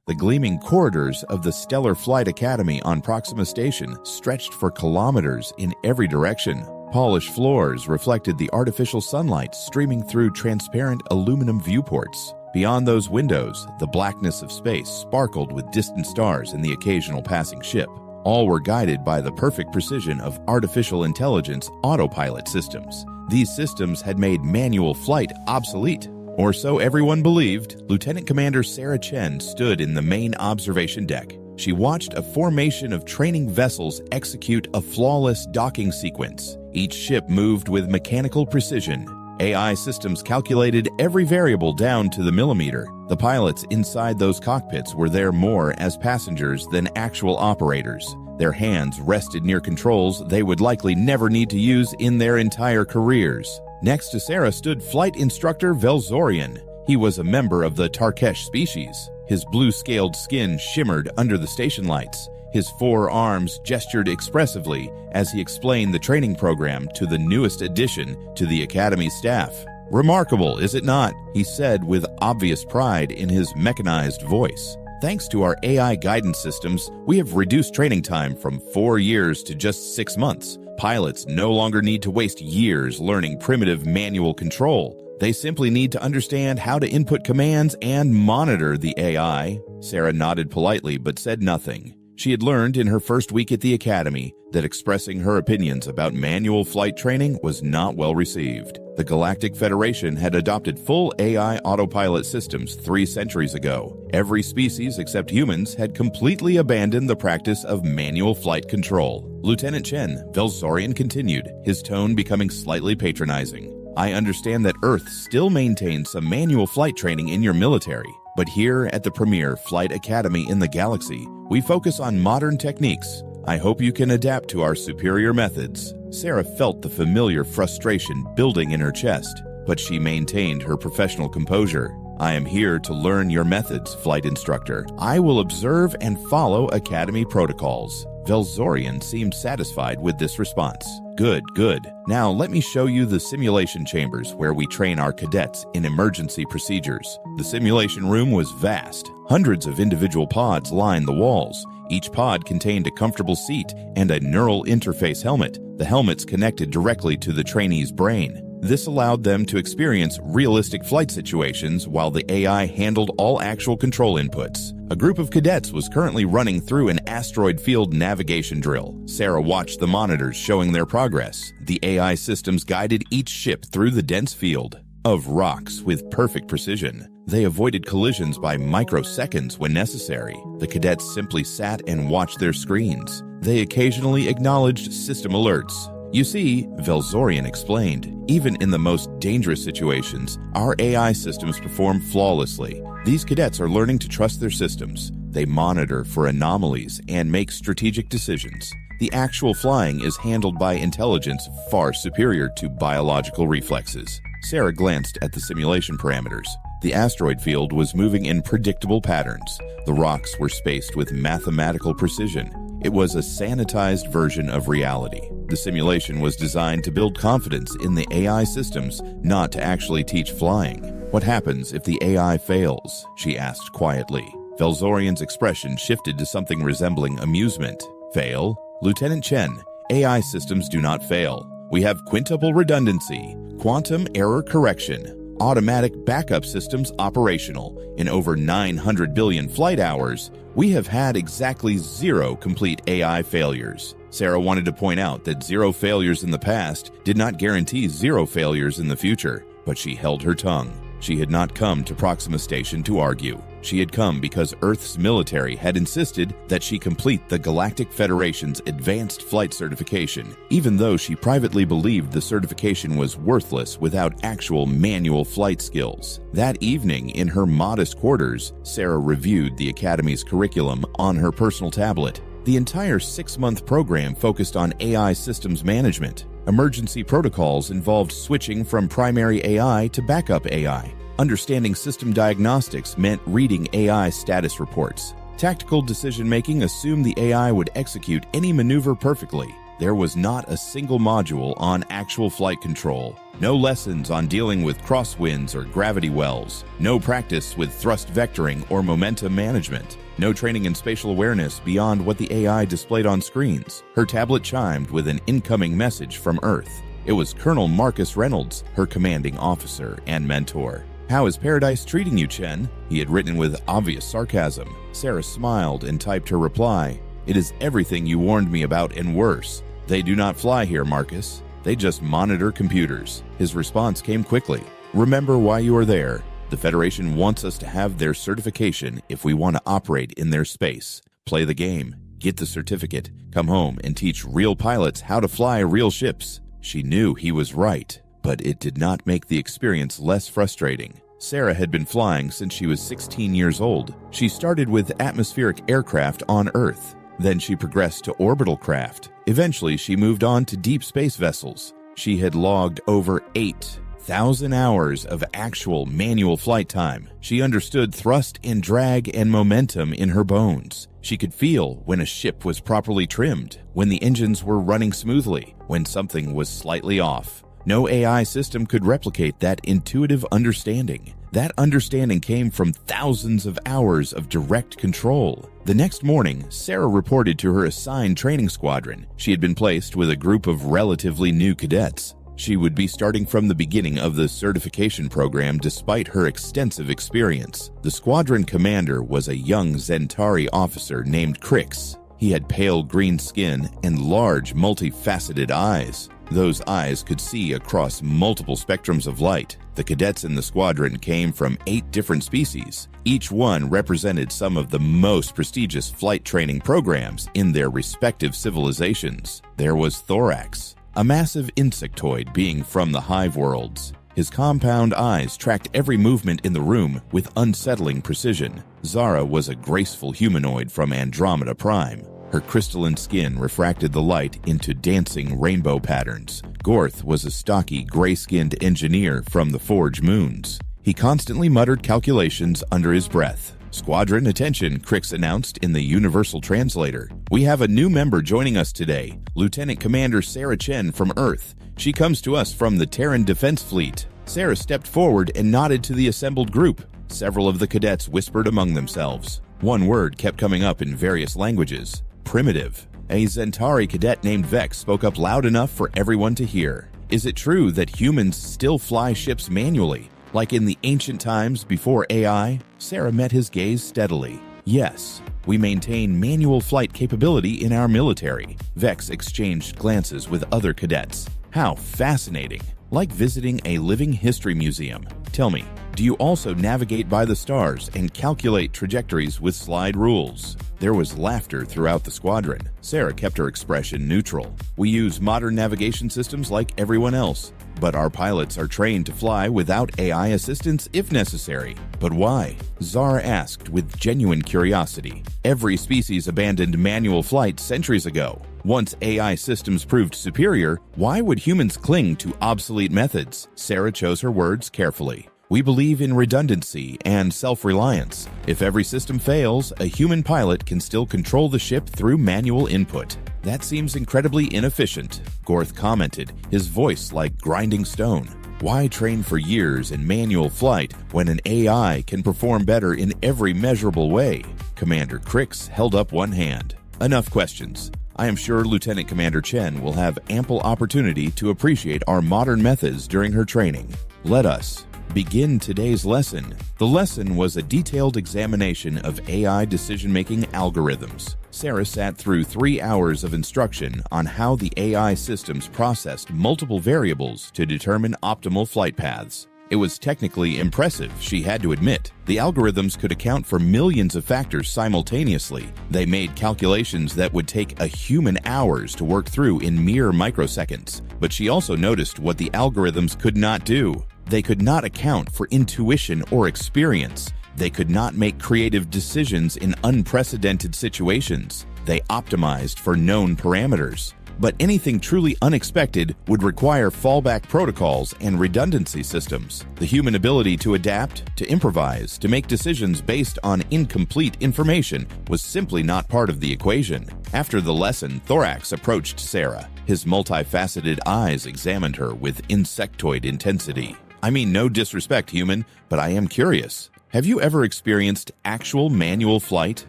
The gleaming corridors of the Stellar Flight Academy on Proxima Station stretched for kilometers in every direction. Polished floors reflected the artificial sunlight streaming through transparent aluminum viewports. Beyond those windows, the blackness of space sparkled with distant stars and the occasional passing ship. All were guided by the perfect precision of artificial intelligence autopilot systems. These systems had made manual flight obsolete. Or so everyone believed. Lieutenant Commander Sarah Chen stood in the main observation deck. She watched a formation of training vessels execute a flawless docking sequence. Each ship moved with mechanical precision. AI systems calculated every variable down to the millimeter. The pilots inside those cockpits were there more as passengers than actual operators. Their hands rested near controls they would likely never need to use in their entire careers. Next to Sarah stood flight instructor Velzorian. He was a member of the Tarkesh species. His blue-scaled skin shimmered under the station lights. His 4 arms gestured expressively as he explained the training program to the newest addition to the Academy staff. "Remarkable, is it not?" he said with obvious pride in his mechanized voice. "Thanks to our AI guidance systems, we have reduced training time from 4 years to just 6 months. Pilots no longer need to waste years learning primitive manual control. They simply need to understand how to input commands and monitor the AI." Sarah nodded politely but said nothing. She had learned in her first week at the Academy that expressing her opinions about manual flight training was not well received. The Galactic Federation had adopted full AI autopilot systems 3 centuries ago. Every species except humans had completely abandoned the practice of manual flight control. "Lieutenant Chen," Velzorian continued, his tone becoming slightly patronizing. "I understand that Earth still maintains some manual flight training in your military, but here at the premier flight academy in the galaxy, we focus on modern techniques. I hope you can adapt to our superior methods." Sarah felt the familiar frustration building in her chest, but she maintained her professional composure. "I am here to learn your methods, flight instructor. I will observe and follow Academy protocols." Velzorian seemed satisfied with this response. "Good, good. Now let me show you the simulation chambers where we train our cadets in emergency procedures." The simulation room was vast. Hundreds of individual pods lined the walls. Each pod contained a comfortable seat and a neural interface helmet. The helmets connected directly to the trainee's brain. This allowed them to experience realistic flight situations while the AI handled all actual control inputs. A group of cadets was currently running through an asteroid field navigation drill. Sarah watched the monitors showing their progress. The AI systems guided each ship through the dense field of rocks with perfect precision. They avoided collisions by microseconds when necessary. The cadets simply sat and watched their screens. They occasionally acknowledged system alerts. "You see," Velzorian explained, "even in the most dangerous situations, our AI systems perform flawlessly. These cadets are learning to trust their systems. They monitor for anomalies and make strategic decisions. The actual flying is handled by intelligence far superior to biological reflexes." Sarah glanced at the simulation parameters. The asteroid field was moving in predictable patterns. The rocks were spaced with mathematical precision. It was a sanitized version of reality. The simulation was designed to build confidence in the AI systems, not to actually teach flying. "What happens if the AI fails?" she asked quietly. Velzorian's expression shifted to something resembling amusement. "Fail? Lieutenant Chen, AI systems do not fail. We have quintuple redundancy, quantum error correction, automatic backup systems operational. In over 900 billion flight hours, we have had exactly 0 complete AI failures." Sarah wanted to point out that 0 failures in the past did not guarantee 0 failures in the future, but she held her tongue. She had not come to Proxima Station to argue. She had come because Earth's military had insisted that she complete the Galactic Federation's advanced flight certification, even though she privately believed the certification was worthless without actual manual flight skills. That evening, in her modest quarters, Sarah reviewed the Academy's curriculum on her personal tablet. The entire 6-month program focused on AI systems management. Emergency protocols involved switching from primary AI to backup AI. Understanding system diagnostics meant reading AI status reports. Tactical decision-making assumed the AI would execute any maneuver perfectly. There was not a single module on actual flight control. No lessons on dealing with crosswinds or gravity wells. No practice with thrust vectoring or momentum management. No training in spatial awareness beyond what the AI displayed on screens. Her tablet chimed with an incoming message from Earth. It was Colonel Marcus Reynolds, her commanding officer and mentor. "How is Paradise treating you, Chen?" he had written with obvious sarcasm. Sarah smiled and typed her reply. "It is everything you warned me about and worse. They do not fly here, Marcus. They just monitor computers." His response came quickly. "Remember why you are there. The Federation wants us to have their certification if we want to operate in their space. Play the game, get the certificate, come home and teach real pilots how to fly real ships." She knew he was right, but it did not make the experience less frustrating. Sarah had been flying since she was 16 years old. She started with atmospheric aircraft on Earth. Then she progressed to orbital craft. Eventually, she moved on to deep space vessels. She had logged over 8,000 hours of actual manual flight time. She understood thrust and drag and momentum in her bones. She could feel when a ship was properly trimmed, when the engines were running smoothly, when something was slightly off. No AI system could replicate that intuitive understanding. That understanding came from thousands of hours of direct control. The next morning, Sarah reported to her assigned training squadron. She had been placed with a group of relatively new cadets. She would be starting from the beginning of the certification program despite her extensive experience. The squadron commander was a young Zentari officer named Crix. He had pale green skin and large, multifaceted eyes. Those eyes could see across multiple spectrums of light. The cadets in the squadron came from 8 different species. Each one represented some of the most prestigious flight training programs in their respective civilizations. There was Thorax, a massive insectoid being from the hive worlds. His compound eyes tracked every movement in the room with unsettling precision. Zara was a graceful humanoid from Andromeda Prime. Her crystalline skin refracted the light into dancing rainbow patterns. Gorth was a stocky, gray-skinned engineer from the Forge Moons. He constantly muttered calculations under his breath. "Squadron, attention," Crix announced in the Universal Translator. "We have a new member joining us today, Lieutenant Commander Sarah Chen from Earth. She comes to us from the Terran Defense Fleet." Sarah stepped forward and nodded to the assembled group. Several of the cadets whispered among themselves. One word kept coming up in various languages: primitive. A Zentari cadet named Vex spoke up loud enough for everyone to hear. "Is it true that humans still fly ships manually, like in the ancient times before AI?" Sarah met his gaze steadily. "Yes, we maintain manual flight capability in our military." Vex exchanged glances with other cadets. "How fascinating. Like visiting a living history museum. Tell me, do you also navigate by the stars and calculate trajectories with slide rules?" There was laughter throughout the squadron. Sarah kept her expression neutral. "We use modern navigation systems like everyone else, but our pilots are trained to fly without AI assistance if necessary." "But why?" Zara asked with genuine curiosity. "Every species abandoned manual flight centuries ago. Once AI systems proved superior, why would humans cling to obsolete methods?" Sarah chose her words carefully. "We believe in redundancy and self-reliance. If every system fails, a human pilot can still control the ship through manual input." "That seems incredibly inefficient," Gorth commented, his voice like grinding stone. "Why train for years in manual flight when an AI can perform better in every measurable way?" Commander Crix held up one hand. "Enough questions. I am sure Lieutenant Commander Chen will have ample opportunity to appreciate our modern methods during her training. Let us begin today's lesson." The lesson was a detailed examination of AI decision-making algorithms. Sarah sat through 3 hours of instruction on how the AI systems processed multiple variables to determine optimal flight paths. It was technically impressive, she had to admit. The algorithms could account for millions of factors simultaneously. They made calculations that would take a human hours to work through in mere microseconds. But she also noticed what the algorithms could not do. They could not account for intuition or experience. They could not make creative decisions in unprecedented situations. They optimized for known parameters. but anything truly unexpected would require fallback protocols and redundancy systems. The human ability to adapt, to improvise, to make decisions based on incomplete information was simply not part of the equation. After the lesson, Thorax approached Sarah. His multifaceted eyes examined her with insectoid intensity. "I mean no disrespect, human, but I am curious. Have you ever experienced actual manual flight,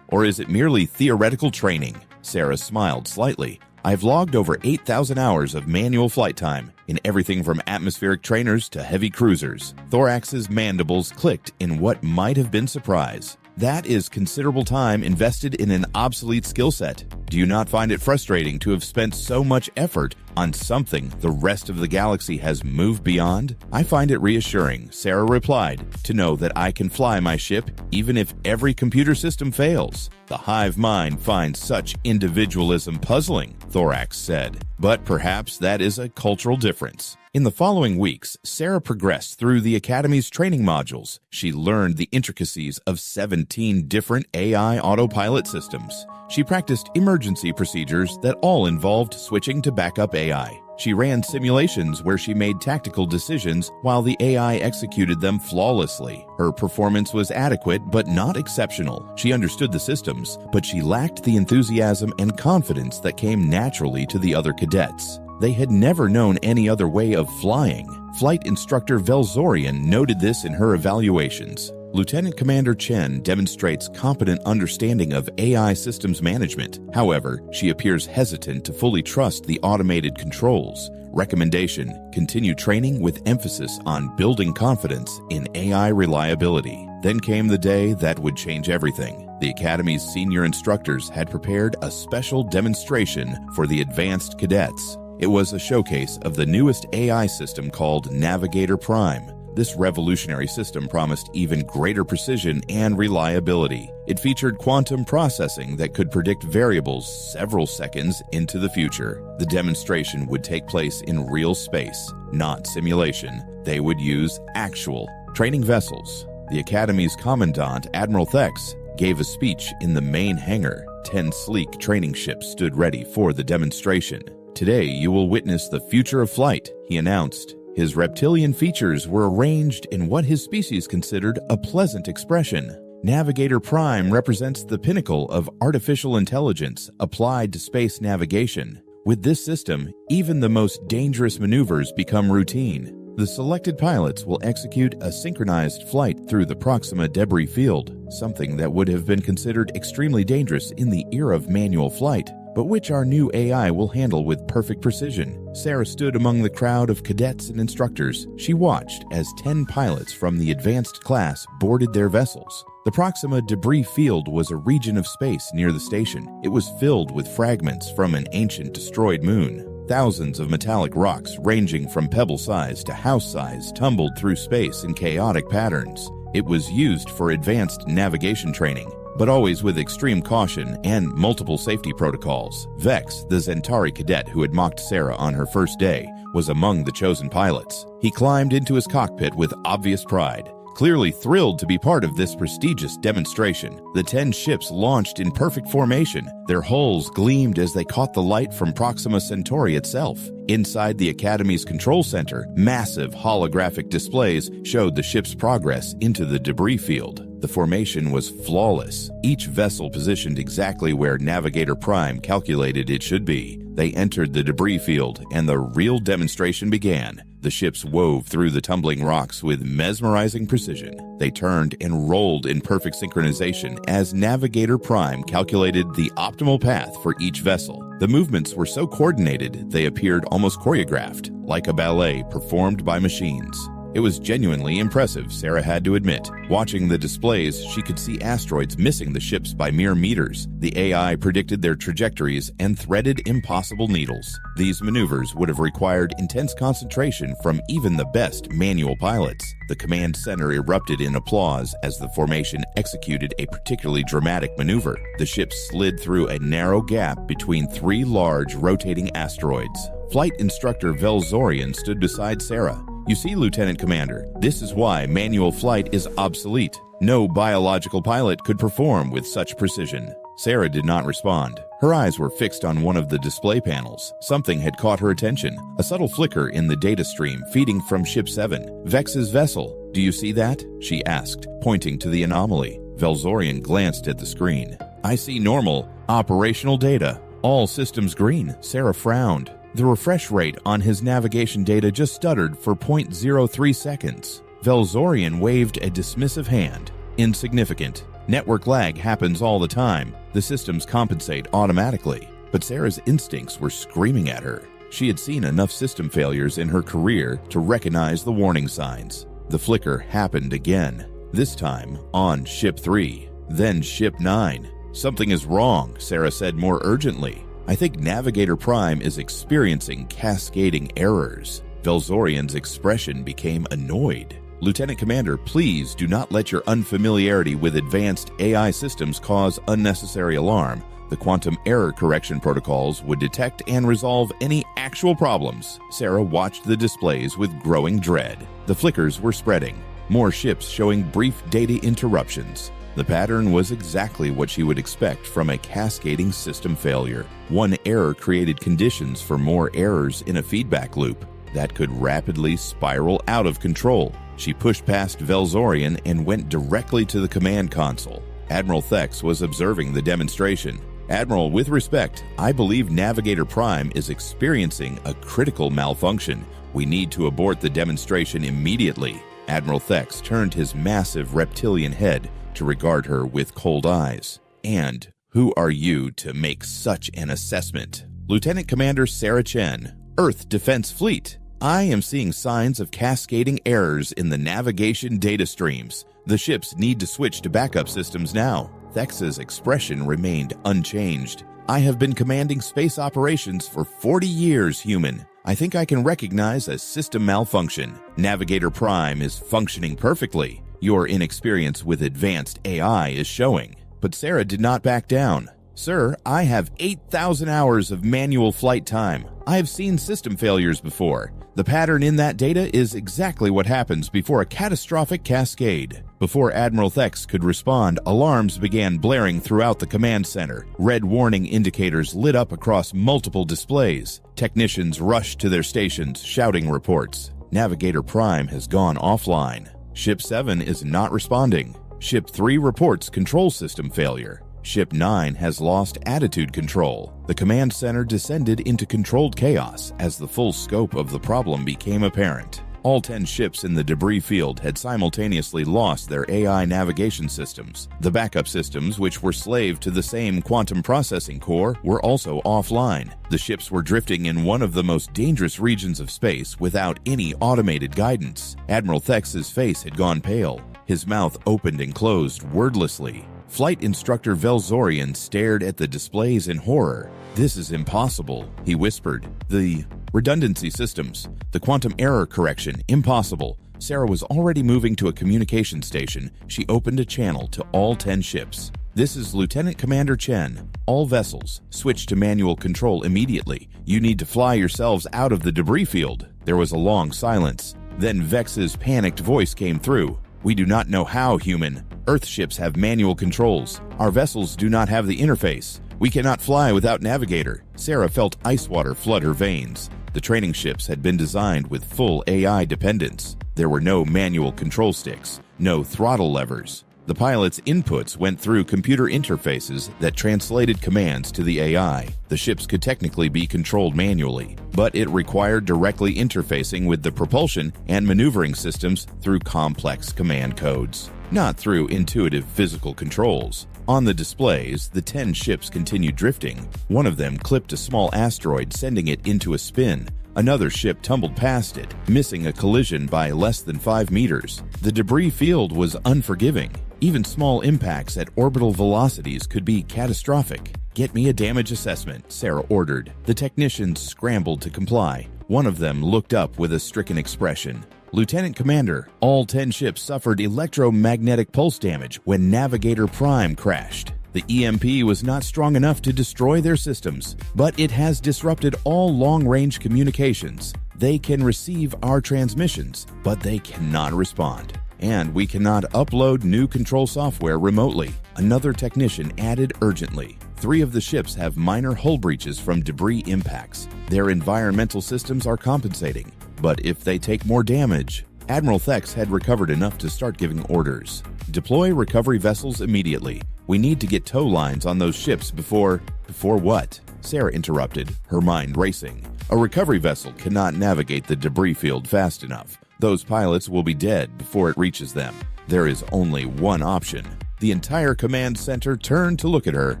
or is it merely theoretical training?" Sarah smiled slightly. "I've logged over 8,000 hours of manual flight time, in everything from atmospheric trainers to heavy cruisers." Thorax's mandibles clicked in what might have been surprise. "That is considerable time invested in an obsolete skill set. Do you not find it frustrating to have spent so much effort on something the rest of the galaxy has moved beyond?" "I find it reassuring," Sarah replied, "to know that I can fly my ship even if every computer system fails." "The hive mind finds such individualism puzzling," Thorax said. "But perhaps that is a cultural difference." In the following weeks, Sarah progressed through the Academy's training modules. She learned the intricacies of 17 different AI autopilot systems. She practiced emergency procedures that all involved switching to backup AI. She ran simulations where she made tactical decisions while the AI executed them flawlessly. Her performance was adequate but not exceptional. She understood the systems, but she lacked the enthusiasm and confidence that came naturally to the other cadets. They had never known any other way of flying. Flight instructor Velzorian noted this in her evaluations. Lieutenant Commander Chen demonstrates competent understanding of AI systems management. However, she appears hesitant to fully trust the automated controls. Recommendation: continue training with emphasis on building confidence in AI reliability. Then came the day that would change everything. The Academy's senior instructors had prepared a special demonstration for the advanced cadets. It was a showcase of the newest AI system called Navigator Prime. This revolutionary system promised even greater precision and reliability. It featured quantum processing that could predict variables several seconds into the future. The demonstration would take place in real space, not simulation. They would use actual training vessels. The Academy's Commandant, Admiral Thex, gave a speech in the main hangar. 10 sleek training ships stood ready for the demonstration. "Today you will witness the future of flight," he announced. His reptilian features were arranged in what his species considered a pleasant expression. Navigator Prime represents the pinnacle of artificial intelligence applied to space navigation. With this system, even the most dangerous maneuvers become routine. The selected pilots will execute a synchronized flight through the Proxima debris field, something that would have been considered extremely dangerous in the era of manual flight, but which our new AI will handle with perfect precision. Sarah stood among the crowd of cadets and instructors. She watched as 10 pilots from the advanced class boarded their vessels. The Proxima debris field was a region of space near the station. It was filled with fragments from an ancient destroyed moon. Thousands of metallic rocks ranging from pebble size to house size tumbled through space in chaotic patterns. It was used for advanced navigation training, but always with extreme caution and multiple safety protocols. Vex, the Zentari cadet who had mocked Sarah on her first day, was among the chosen pilots. He climbed into his cockpit with obvious pride. Clearly thrilled to be part of this prestigious demonstration, the 10 ships launched in perfect formation. Their hulls gleamed as they caught the light from Proxima Centauri itself. Inside the Academy's control center, massive holographic displays showed the ship's progress into the debris field. The formation was flawless, each vessel positioned exactly where Navigator Prime calculated it should be. They entered the debris field, and the real demonstration began. The ships wove through the tumbling rocks with mesmerizing precision. They turned and rolled in perfect synchronization as Navigator Prime calculated the optimal path for each vessel. The movements were so coordinated, they appeared almost choreographed, like a ballet performed by machines. It was genuinely impressive, Sarah had to admit. Watching the displays, she could see asteroids missing the ships by mere meters. The AI predicted their trajectories and threaded impossible needles. These maneuvers would have required intense concentration from even the best manual pilots. The command center erupted in applause as the formation executed a particularly dramatic maneuver. The ship slid through a narrow gap between 3 large rotating asteroids. Flight instructor Velzorian stood beside Sarah. "You see, Lieutenant Commander, this is why manual flight is obsolete. No biological pilot could perform with such precision. Sarah did not respond. Her eyes were fixed on one of the display panels. Something had caught her attention, a subtle flicker in the data stream feeding from Ship 7, Vex's vessel. "Do you see that?" she asked, pointing to the anomaly. Velzorian glanced at the screen. "I see normal, operational data. All systems green." Sarah frowned. The refresh rate on his navigation data just stuttered for 0.03 seconds. Velzorian waved a dismissive hand. "Insignificant. Network lag happens all the time. The systems compensate automatically." But Sarah's instincts were screaming at her. She had seen enough system failures in her career to recognize the warning signs. The flicker happened again, this time on Ship 3, then Ship 9. "Something is wrong," Sarah said more urgently. "I think Navigator Prime is experiencing cascading errors." Velzorian's expression became annoyed. "Lieutenant Commander, please do not let your unfamiliarity with advanced AI systems cause unnecessary alarm. The quantum error correction protocols would detect and resolve any actual problems." Sarah watched the displays with growing dread. The flickers were spreading, more ships showing brief data interruptions. The pattern was exactly what she would expect from a cascading system failure. One error created conditions for more errors in a feedback loop that could rapidly spiral out of control. She pushed past Velzorian and went directly to the command console. Admiral Thex was observing the demonstration. "Admiral, with respect, I believe Navigator Prime is experiencing a critical malfunction. We need to abort the demonstration immediately." Admiral Thex turned his massive reptilian head to regard her with cold eyes. "And who are you to make such an assessment?" "Lieutenant Commander Sarah Chen, Earth Defense Fleet. I am seeing signs of cascading errors in the navigation data streams. The ships need to switch to backup systems now." Thex's expression remained unchanged. "I have been commanding space operations for 40 years, human. I think I can recognize a system malfunction. Navigator Prime is functioning perfectly. Your inexperience with advanced AI is showing." But Sarah did not back down. "Sir, I have 8,000 hours of manual flight time. I have seen system failures before. The pattern in that data is exactly what happens before a catastrophic cascade." Before Admiral Thex could respond, alarms began blaring throughout the command center. Red warning indicators lit up across multiple displays. Technicians rushed to their stations, shouting reports. Navigator Prime has gone offline. Ship 7 is not responding. Ship 3 reports control system failure. Ship 9 has lost attitude control. The command center descended into controlled chaos as the full scope of the problem became apparent. All 10 ships in the debris field had simultaneously lost their AI navigation systems. The backup systems, which were slave to the same quantum processing core, were also offline. The ships were drifting in one of the most dangerous regions of space without any automated guidance. Admiral Thex's face had gone pale. His mouth opened and closed wordlessly. Flight Instructor Velzorian stared at the displays in horror. "This is impossible," he whispered. "The redundancy systems, the quantum error correction, impossible." Sarah was already moving to a communication station. She opened a channel to all 10 ships. "This is Lieutenant Commander Chen. All vessels, switch to manual control immediately. You need to fly yourselves out of the debris field." There was a long silence. Then Vex's panicked voice came through. "We do not know how, human. Earth ships have manual controls. Our vessels do not have the interface. We cannot fly without navigator." Sarah felt ice water flood her veins. The training ships had been designed with full AI dependence. There were no manual control sticks, no throttle levers. The pilot's inputs went through computer interfaces that translated commands to the AI. The ships could technically be controlled manually, but it required directly interfacing with the propulsion and maneuvering systems through complex command codes, not through intuitive physical controls. On the displays, the 10 ships continued drifting. One of them clipped a small asteroid, sending it into a spin. Another ship tumbled past it, missing a collision by less than 5 meters. The debris field was unforgiving. Even small impacts at orbital velocities could be catastrophic. "Get me a damage assessment," Sarah ordered. The technicians scrambled to comply. One of them looked up with a stricken expression. "Lieutenant Commander, all 10 ships suffered electromagnetic pulse damage when Navigator Prime crashed. The EMP was not strong enough to destroy their systems, but it has disrupted all long-range communications. They can receive our transmissions, but they cannot respond." And we cannot upload new control software remotely. Another technician added urgently. 3 of the ships have minor hull breaches from debris impacts. Their environmental systems are compensating. But if they take more damage... Admiral Thex had recovered enough to start giving orders. Deploy recovery vessels immediately. We need to get tow lines on those ships before... Before what? Sarah interrupted, her mind racing. A recovery vessel cannot navigate the debris field fast enough. Those pilots will be dead before it reaches them. There is only one option. The entire command center turned to look at her.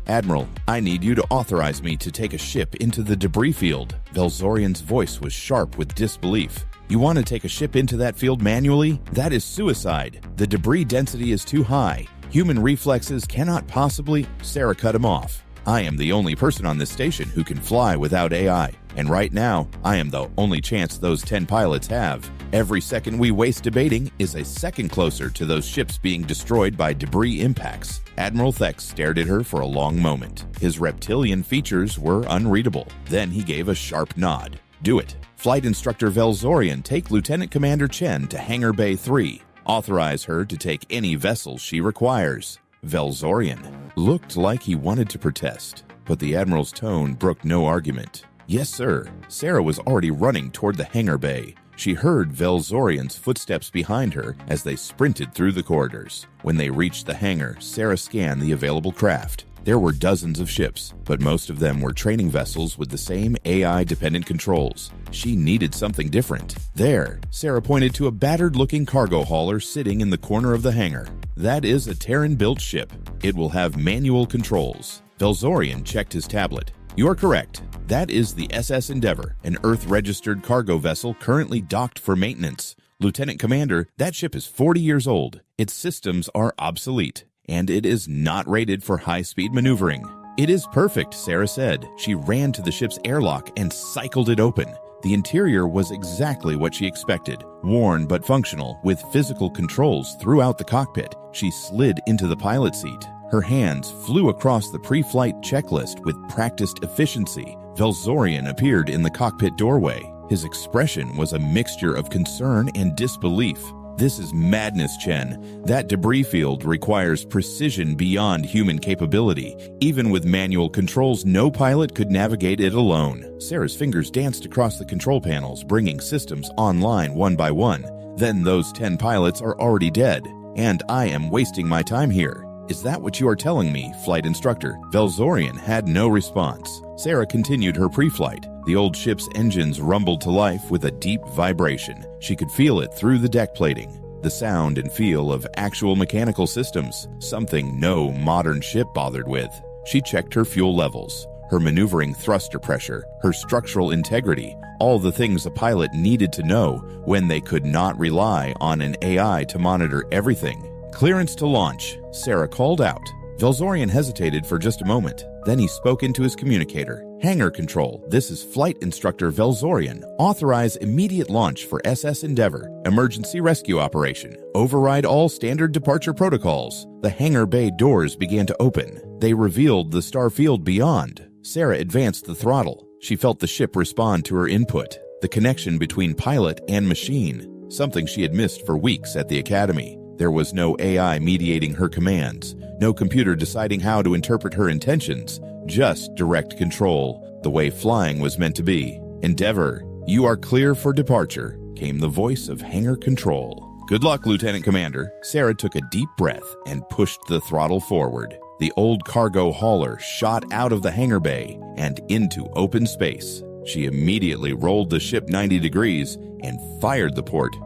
Admiral, I need you to authorize me to take a ship into the debris field. Velzorian's voice was sharp with disbelief. You want to take a ship into that field manually? That is suicide. The debris density is too high. Human reflexes cannot possibly... Sarah cut him off. I am the only person on this station who can fly without AI. And right now, I am the only chance those 10 pilots have. Every second we waste debating is a second closer to those ships being destroyed by debris impacts. Admiral Thex stared at her for a long moment. His reptilian features were unreadable. Then he gave a sharp nod. Do it. Flight Instructor Velzorian, take Lieutenant Commander Chen to Hangar Bay 3. Authorize her to take any vessels she requires. Velzorian looked like he wanted to protest, but the Admiral's tone brooked no argument. Yes, sir. Sarah was already running toward the hangar bay. She heard Velzorian's footsteps behind her as they sprinted through the corridors. When they reached the hangar, Sarah scanned the available craft. There were dozens of ships, but most of them were training vessels with the same AI-dependent controls. She needed something different. There, Sarah pointed to a battered-looking cargo hauler sitting in the corner of the hangar. That is a Terran-built ship. It will have manual controls. Velzorian checked his tablet. You are correct. That is the SS Endeavor, an Earth-registered cargo vessel currently docked for maintenance. Lieutenant Commander, that ship is 40 years old. Its systems are obsolete, and it is not rated for high-speed maneuvering. It is perfect, Sarah said. She ran to the ship's airlock and cycled it open. The interior was exactly what she expected, worn but functional, with physical controls throughout the cockpit. She slid into the pilot seat. Her hands flew across the pre-flight checklist with practiced efficiency. Velzorian appeared in the cockpit doorway. His expression was a mixture of concern and disbelief. This is madness, Chen. That debris field requires precision beyond human capability. Even with manual controls, no pilot could navigate it alone. Sarah's fingers danced across the control panels, bringing systems online one by one. Then those 10 pilots are already dead, and I am wasting my time here. Is that what you are telling me, Flight Instructor? Velzorian had no response. Sarah continued her pre-flight. The old ship's engines rumbled to life with a deep vibration. She could feel it through the deck plating. The sound and feel of actual mechanical systems, something no modern ship bothered with. She checked her fuel levels, her maneuvering thruster pressure, her structural integrity, all the things a pilot needed to know when they could not rely on an AI to monitor everything. Clearance to launch, Sarah called out. Velzorian hesitated for just a moment. Then he spoke into his communicator. Hangar Control, this is Flight Instructor Velzorian. Authorize immediate launch for SS Endeavor. Emergency rescue operation. Override all standard departure protocols. The hangar bay doors began to open. They revealed the star field beyond. Sarah advanced the throttle. She felt the ship respond to her input. The connection between pilot and machine, something she had missed for weeks at the academy. There was no AI mediating her commands, no computer deciding how to interpret her intentions, just direct control, the way flying was meant to be. Endeavor, you are clear for departure, came the voice of Hangar Control. Good luck, Lieutenant Commander. Sarah took a deep breath and pushed the throttle forward. The old cargo hauler shot out of the hangar bay and into open space. She immediately rolled the ship 90 degrees and fired the port.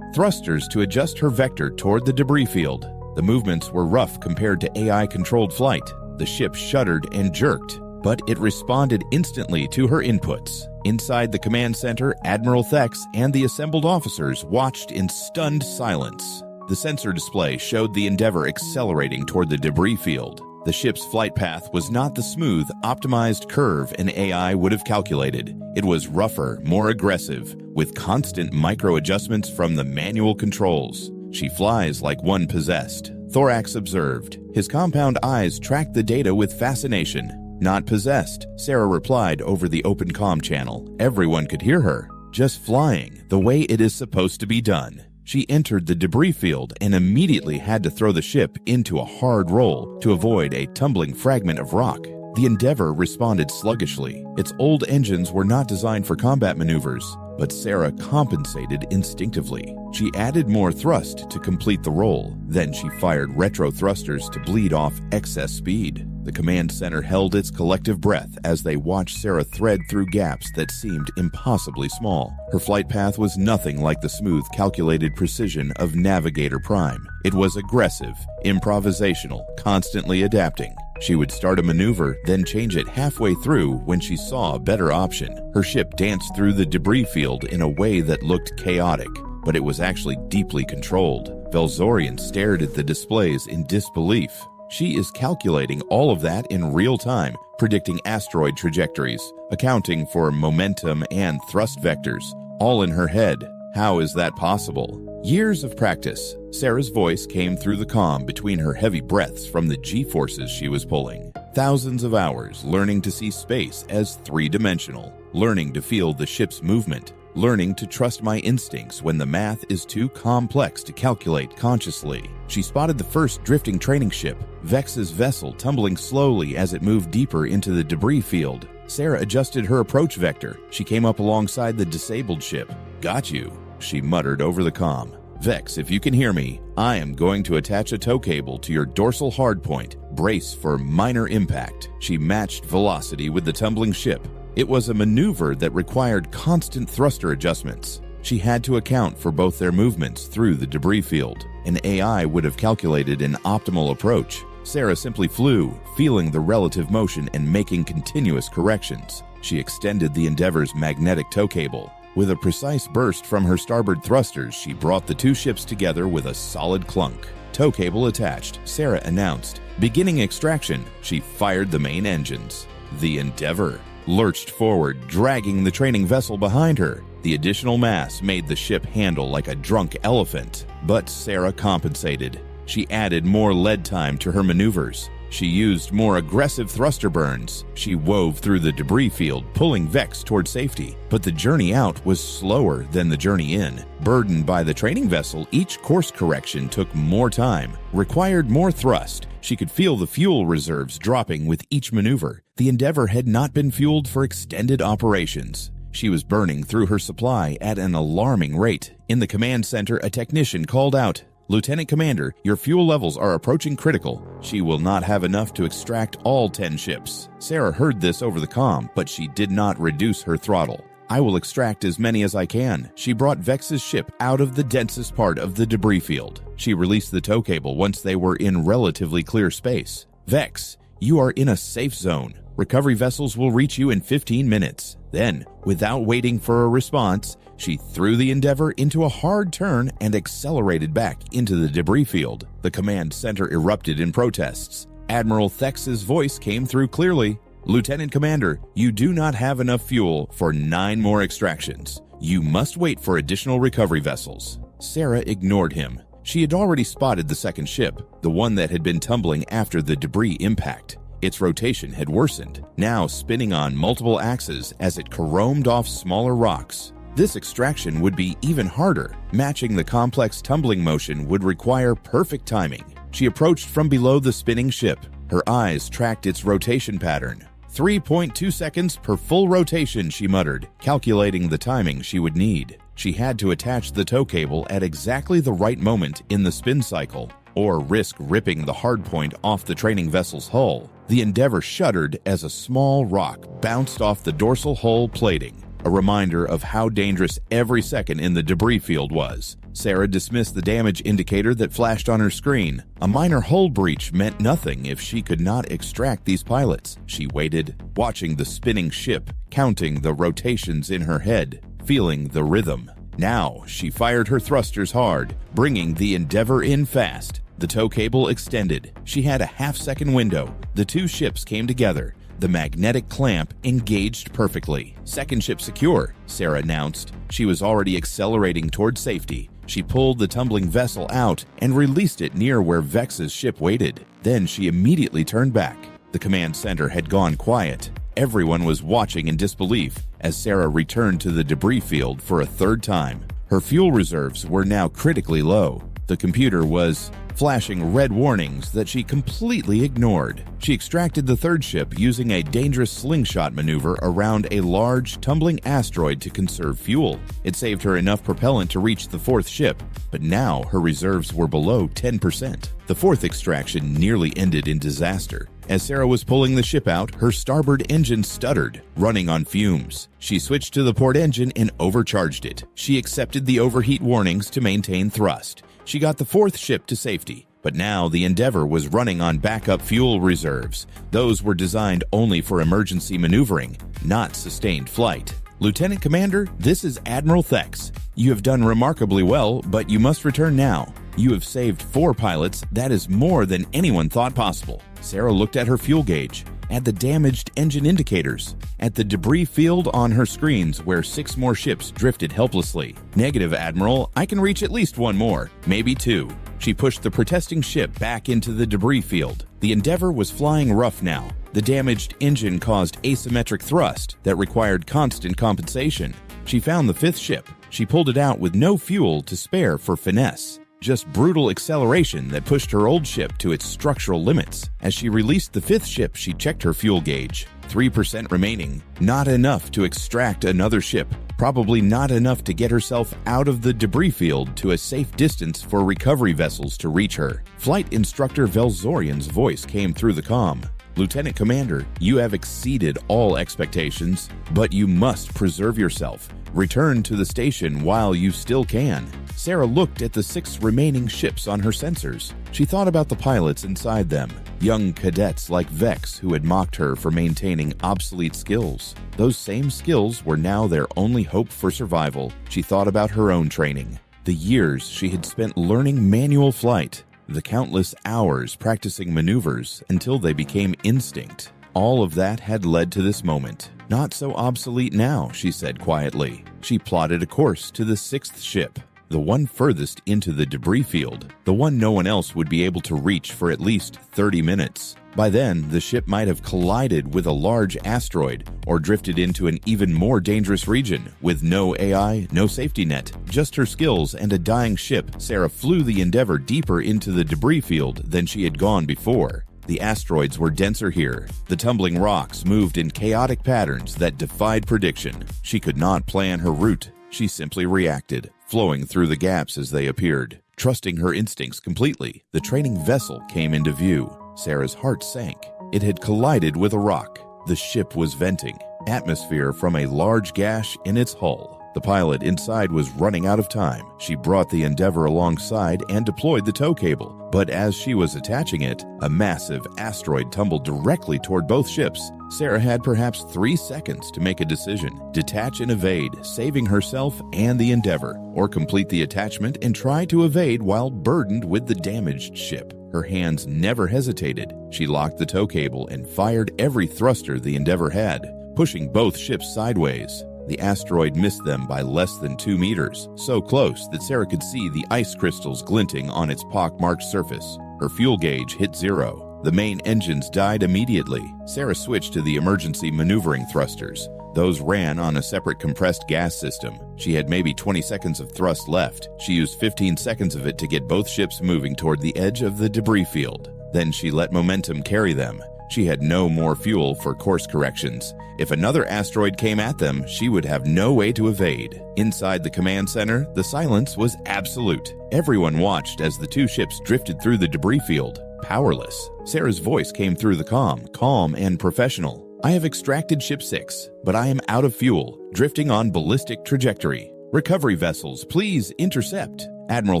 Thrusters to adjust her vector toward the debris field. The movements were rough compared to AI-controlled flight. The ship shuddered and jerked, but it responded instantly to her inputs. Inside the command center, Admiral Thex and the assembled officers watched in stunned silence. The sensor display showed the Endeavor accelerating toward the debris field. The ship's flight path was not the smooth, optimized curve an AI would have calculated. It was rougher, more aggressive, with constant micro-adjustments from the manual controls. She flies like one possessed, Thorax observed. His compound eyes tracked the data with fascination. Not possessed, Sarah replied over the open comm channel. Everyone could hear her. Just flying, the way it is supposed to be done. She entered the debris field and immediately had to throw the ship into a hard roll to avoid a tumbling fragment of rock. The Endeavour responded sluggishly. Its old engines were not designed for combat maneuvers, but Sarah compensated instinctively. She added more thrust to complete the roll. Then she fired retro thrusters to bleed off excess speed. The command center held its collective breath as they watched Sarah thread through gaps that seemed impossibly small. Her flight path was nothing like the smooth, calculated precision of Navigator Prime. It was aggressive, improvisational, constantly adapting. She would start a maneuver, then change it halfway through when she saw a better option. Her ship danced through the debris field in a way that looked chaotic, but it was actually deeply controlled. Velzorian stared at the displays in disbelief. She is calculating all of that in real time, predicting asteroid trajectories, accounting for momentum and thrust vectors, all in her head. How is that possible? Years of practice. Sarah's voice came through the comm between her heavy breaths from the G-forces she was pulling. Thousands of hours learning to see space as three-dimensional, learning to feel the ship's movement, learning to trust my instincts when the math is too complex to calculate consciously. She spotted the first drifting training ship, Vex's vessel, tumbling slowly as it moved deeper into the debris field. Sarah adjusted her approach vector. She came up alongside the disabled ship. "Got you," she muttered over the comm. "Vex, if you can hear me, I am going to attach a tow cable to your dorsal hardpoint. Brace for minor impact." She matched velocity with the tumbling ship. It was a maneuver that required constant thruster adjustments. She had to account for both their movements through the debris field. An AI would have calculated an optimal approach. Sarah simply flew, feeling the relative motion and making continuous corrections. She extended the Endeavour's magnetic tow cable. With a precise burst from her starboard thrusters, she brought the two ships together with a solid clunk. Tow cable attached, Sarah announced. Beginning extraction, she fired the main engines. The Endeavour lurched forward, dragging the training vessel behind her. The additional mass made the ship handle like a drunk elephant, but Sarah compensated. She added more lead time to her maneuvers. She used more aggressive thruster burns. She wove through the debris field, pulling Vex toward safety. But the journey out was slower than the journey in. Burdened by the training vessel, each course correction took more time, required more thrust. She could feel the fuel reserves dropping with each maneuver. The Endeavour had not been fueled for extended operations. She was burning through her supply at an alarming rate. In the command center, a technician called out, "Lieutenant Commander, your fuel levels are approaching critical. She will not have enough to extract all 10 ships." Sarah heard this over the comm, but she did not reduce her throttle. "I will extract as many as I can." She brought Vex's ship out of the densest part of the debris field. She released the tow cable once they were in relatively clear space. "Vex, you are in a safe zone. Recovery vessels will reach you in 15 minutes. Then, without waiting for a response, she threw the Endeavour into a hard turn and accelerated back into the debris field. The command center erupted in protests. Admiral Thex's voice came through clearly. "Lieutenant Commander, you do not have enough fuel for 9 more extractions. You must wait for additional recovery vessels." Sarah ignored him. She had already spotted the second ship, the one that had been tumbling after the debris impact. Its rotation had worsened, now spinning on multiple axes as it caromed off smaller rocks. This extraction would be even harder. Matching the complex tumbling motion would require perfect timing. She approached from below the spinning ship. Her eyes tracked its rotation pattern. 3.2 seconds per full rotation, she muttered, calculating the timing she would need. She had to attach the tow cable at exactly the right moment in the spin cycle, or risk ripping the hardpoint off the training vessel's hull. The Endeavour shuddered as a small rock bounced off the dorsal hull plating, a reminder of how dangerous every second in the debris field was. Sarah dismissed the damage indicator that flashed on her screen. A minor hull breach meant nothing if she could not extract these pilots. She waited, watching the spinning ship, counting the rotations in her head, feeling the rhythm. Now she fired her thrusters hard, bringing the Endeavour in fast. The tow cable extended. She had a half-second window. The two ships came together. The magnetic clamp engaged perfectly. "Second ship secure," Sarah announced. She was already accelerating toward safety. She pulled the tumbling vessel out and released it near where Vex's ship waited. Then she immediately turned back. The command center had gone quiet. Everyone was watching in disbelief as Sarah returned to the debris field for a third time. Her fuel reserves were now critically low. The computer was flashing red warnings that she completely ignored. She extracted the third ship using a dangerous slingshot maneuver around a large, tumbling asteroid to conserve fuel. It saved her enough propellant to reach the fourth ship, but now her reserves were below 10%. The fourth extraction nearly ended in disaster. As Sarah was pulling the ship out, her starboard engine stuttered, running on fumes. She switched to the port engine and overcharged it. She accepted the overheat warnings to maintain thrust. She got the fourth ship to safety, but now the Endeavour was running on backup fuel reserves. Those were designed only for emergency maneuvering, not sustained flight. Lieutenant Commander, this is Admiral Thex. You have done remarkably well, but you must return now. You have saved 4 pilots. That is more than anyone thought possible. Sarah looked at her fuel gauge, at the damaged engine indicators, at the debris field on her screens where 6 more ships drifted helplessly. Negative, Admiral. I can reach at least 1 more, maybe 2. She pushed the protesting ship back into the debris field. The Endeavour was flying rough now. The damaged engine caused asymmetric thrust that required constant compensation. She found the 5th ship. She pulled it out with no fuel to spare for finesse. Just brutal acceleration that pushed her old ship to its structural limits. As she released the 5th ship, she checked her fuel gauge. 3% remaining. Not enough to extract another ship. Probably not enough to get herself out of the debris field to a safe distance for recovery vessels to reach her. Flight Instructor Velzorian's voice came through the comm. Lieutenant Commander, you have exceeded all expectations, but you must preserve yourself. Return to the station while you still can. Sarah looked at the 6 remaining ships on her sensors. She thought about the pilots inside them, young cadets like Vex who had mocked her for maintaining obsolete skills. Those same skills were now their only hope for survival. She thought about her own training, the years she had spent learning manual flight, the countless hours practicing maneuvers until they became instinct. All of that had led to this moment. Not so obsolete now, she said quietly. She plotted a course to the 6th ship, the one furthest into the debris field, the one no one else would be able to reach for at least 30 minutes. By then, the ship might have collided with a large asteroid or drifted into an even more dangerous region. With no AI, no safety net, just her skills and a dying ship, Sarah flew the Endeavour deeper into the debris field than she had gone before. The asteroids were denser here. The tumbling rocks moved in chaotic patterns that defied prediction. She could not plan her route. She simply reacted, flowing through the gaps as they appeared. Trusting her instincts completely, the training vessel came into view. Sarah's heart sank. It had collided with a rock. The ship was venting atmosphere from a large gash in its hull. The pilot inside was running out of time. She brought the Endeavour alongside and deployed the tow cable. But as she was attaching it, a massive asteroid tumbled directly toward both ships. Sarah had perhaps 3 seconds to make a decision. Detach and evade, saving herself and the Endeavour, or complete the attachment and try to evade while burdened with the damaged ship. Her hands never hesitated. She locked the tow cable and fired every thruster the Endeavour had, pushing both ships sideways. The asteroid missed them by less than 2 meters, so close that Sarah could see the ice crystals glinting on its pock-marked surface. Her fuel gauge hit 0. The main engines died immediately. Sarah switched to the emergency maneuvering thrusters. Those ran on a separate compressed gas system. She had maybe 20 seconds of thrust left. She used 15 seconds of it to get both ships moving toward the edge of the debris field. Then she let momentum carry them. She had no more fuel for course corrections. If another asteroid came at them, she would have no way to evade. Inside the command center, the silence was absolute. Everyone watched as the 2 ships drifted through the debris field, powerless. Sarah's voice came through the comm, calm and professional. I have extracted Ship 6, but I am out of fuel, drifting on ballistic trajectory. Recovery vessels, please intercept. Admiral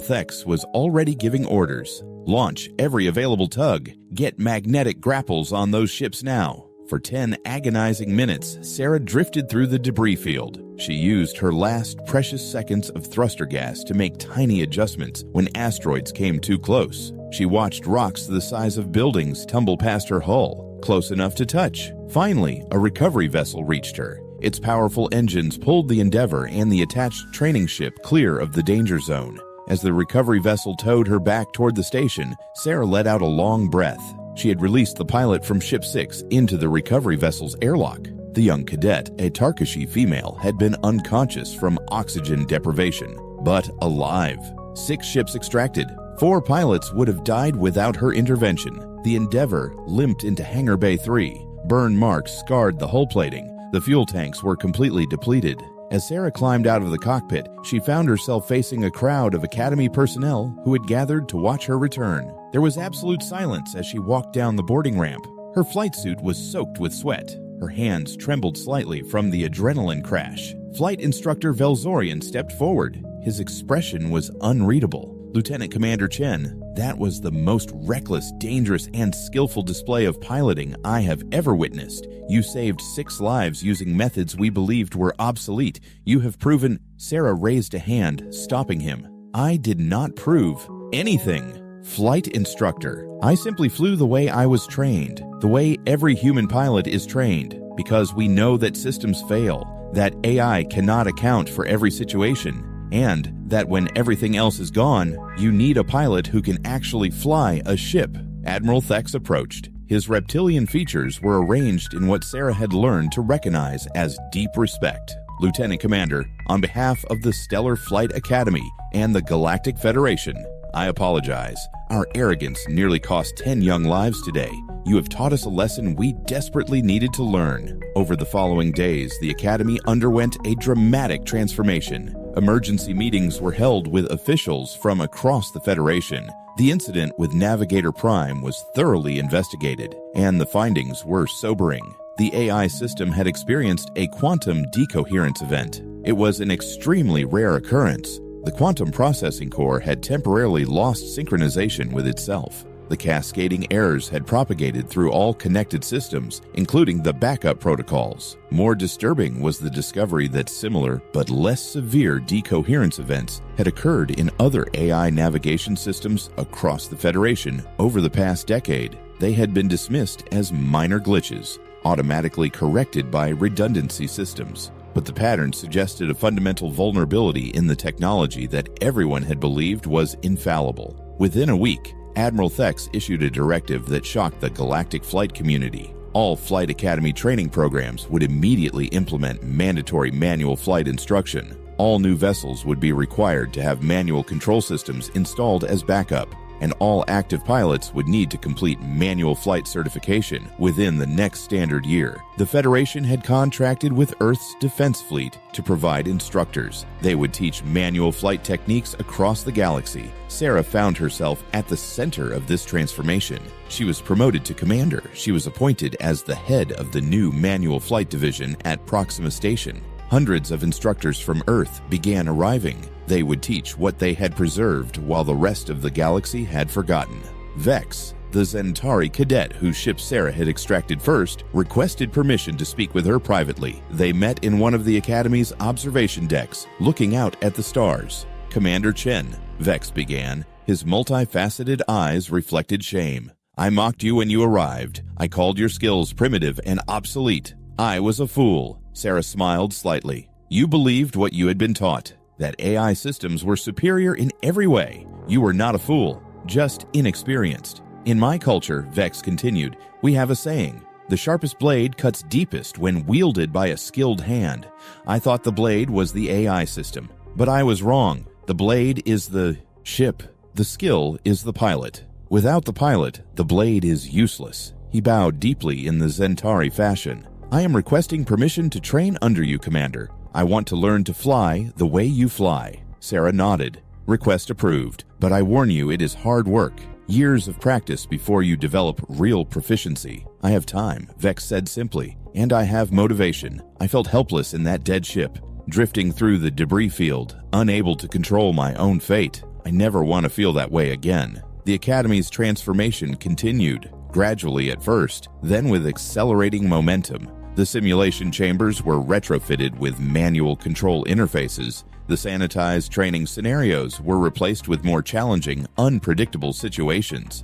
Thex was already giving orders. Launch every available tug. Get magnetic grapples on those ships now. For 10 agonizing minutes, Sarah drifted through the debris field. She used her last precious seconds of thruster gas to make tiny adjustments when asteroids came too close. She watched rocks the size of buildings tumble past her hull, close enough to touch. Finally, a recovery vessel reached her. Its powerful engines pulled the Endeavour and the attached training ship clear of the danger zone. As the recovery vessel towed her back toward the station, Sarah let out a long breath. She had released the pilot from Ship 6 into the recovery vessel's airlock. The young cadet, a Tarkashi female, had been unconscious from oxygen deprivation. but alive. 6 ships extracted. 4 pilots would have died without her intervention. The Endeavour limped into Hangar Bay 3. Burn marks scarred the hull plating. The fuel tanks were completely depleted. As Sarah climbed out of the cockpit, she found herself facing a crowd of Academy personnel who had gathered to watch her return. There was absolute silence as she walked down the boarding ramp. Her flight suit was soaked with sweat. Her hands trembled slightly from the adrenaline crash. Flight instructor Velzorian stepped forward. His expression was unreadable. Lieutenant Commander Chen, that was the most reckless, dangerous, and skillful display of piloting I have ever witnessed. You saved 6 lives using methods we believed were obsolete. You have proven— Sarah raised a hand, stopping him. I did not prove anything. Flight instructor, I simply flew the way I was trained, the way every human pilot is trained, because we know that systems fail, that AI cannot account for every situation, and that when everything else is gone, you need a pilot who can actually fly a ship. Admiral Thex approached. His reptilian features were arranged in what Sarah had learned to recognize as deep respect. Lieutenant Commander, on behalf of the Stellar Flight Academy and the Galactic Federation, I apologize. Our arrogance nearly cost 10 young lives today. You have taught us a lesson we desperately needed to learn. Over the following days, the Academy underwent a dramatic transformation. Emergency meetings were held with officials from across the Federation. The incident with Navigator Prime was thoroughly investigated, and the findings were sobering. The AI system had experienced a quantum decoherence event. It was an extremely rare occurrence. The quantum processing core had temporarily lost synchronization with itself. The cascading errors had propagated through all connected systems, including the backup protocols. More disturbing was the discovery that similar but less severe decoherence events had occurred in other AI navigation systems across the Federation over the past decade. They had been dismissed as minor glitches, automatically corrected by redundancy systems. But the pattern suggested a fundamental vulnerability in the technology that everyone had believed was infallible. Within a week, Admiral Thex issued a directive that shocked the galactic flight community. All Flight Academy training programs would immediately implement mandatory manual flight instruction. All new vessels would be required to have manual control systems installed as backup, and all active pilots would need to complete manual flight certification within the next standard year. The Federation had contracted with Earth's Defense Fleet to provide instructors. They would teach manual flight techniques across the galaxy. Sarah found herself at the center of this transformation. She was promoted to commander. She was appointed as the head of the new manual flight division at Proxima Station. Hundreds of instructors from Earth began arriving. They would teach what they had preserved while the rest of the galaxy had forgotten. Vex, the Zentari cadet whose ship Sarah had extracted first, requested permission to speak with her privately. They met in one of the Academy's observation decks, looking out at the stars. Commander Chen, Vex began. His multifaceted eyes reflected shame. I mocked you when you arrived. I called your skills primitive and obsolete. I was a fool. Sarah smiled slightly. You believed what you had been taught, that AI systems were superior in every way. You were not a fool, just inexperienced. In my culture, Vex continued, we have a saying, the sharpest blade cuts deepest when wielded by a skilled hand. I thought the blade was the AI system, but I was wrong. The blade is the ship. The skill is the pilot. Without the pilot, the blade is useless. He bowed deeply in the Zentari fashion. I am requesting permission to train under you, Commander. I want to learn to fly the way you fly. Sarah nodded. Request approved, but I warn you it is hard work. Years of practice before you develop real proficiency. I have time, Vex said simply, and I have motivation. I felt helpless in that dead ship, drifting through the debris field, unable to control my own fate. I never want to feel that way again. The Academy's transformation continued, gradually at first, then with accelerating momentum. The simulation chambers were retrofitted with manual control interfaces. The sanitized training scenarios were replaced with more challenging, unpredictable situations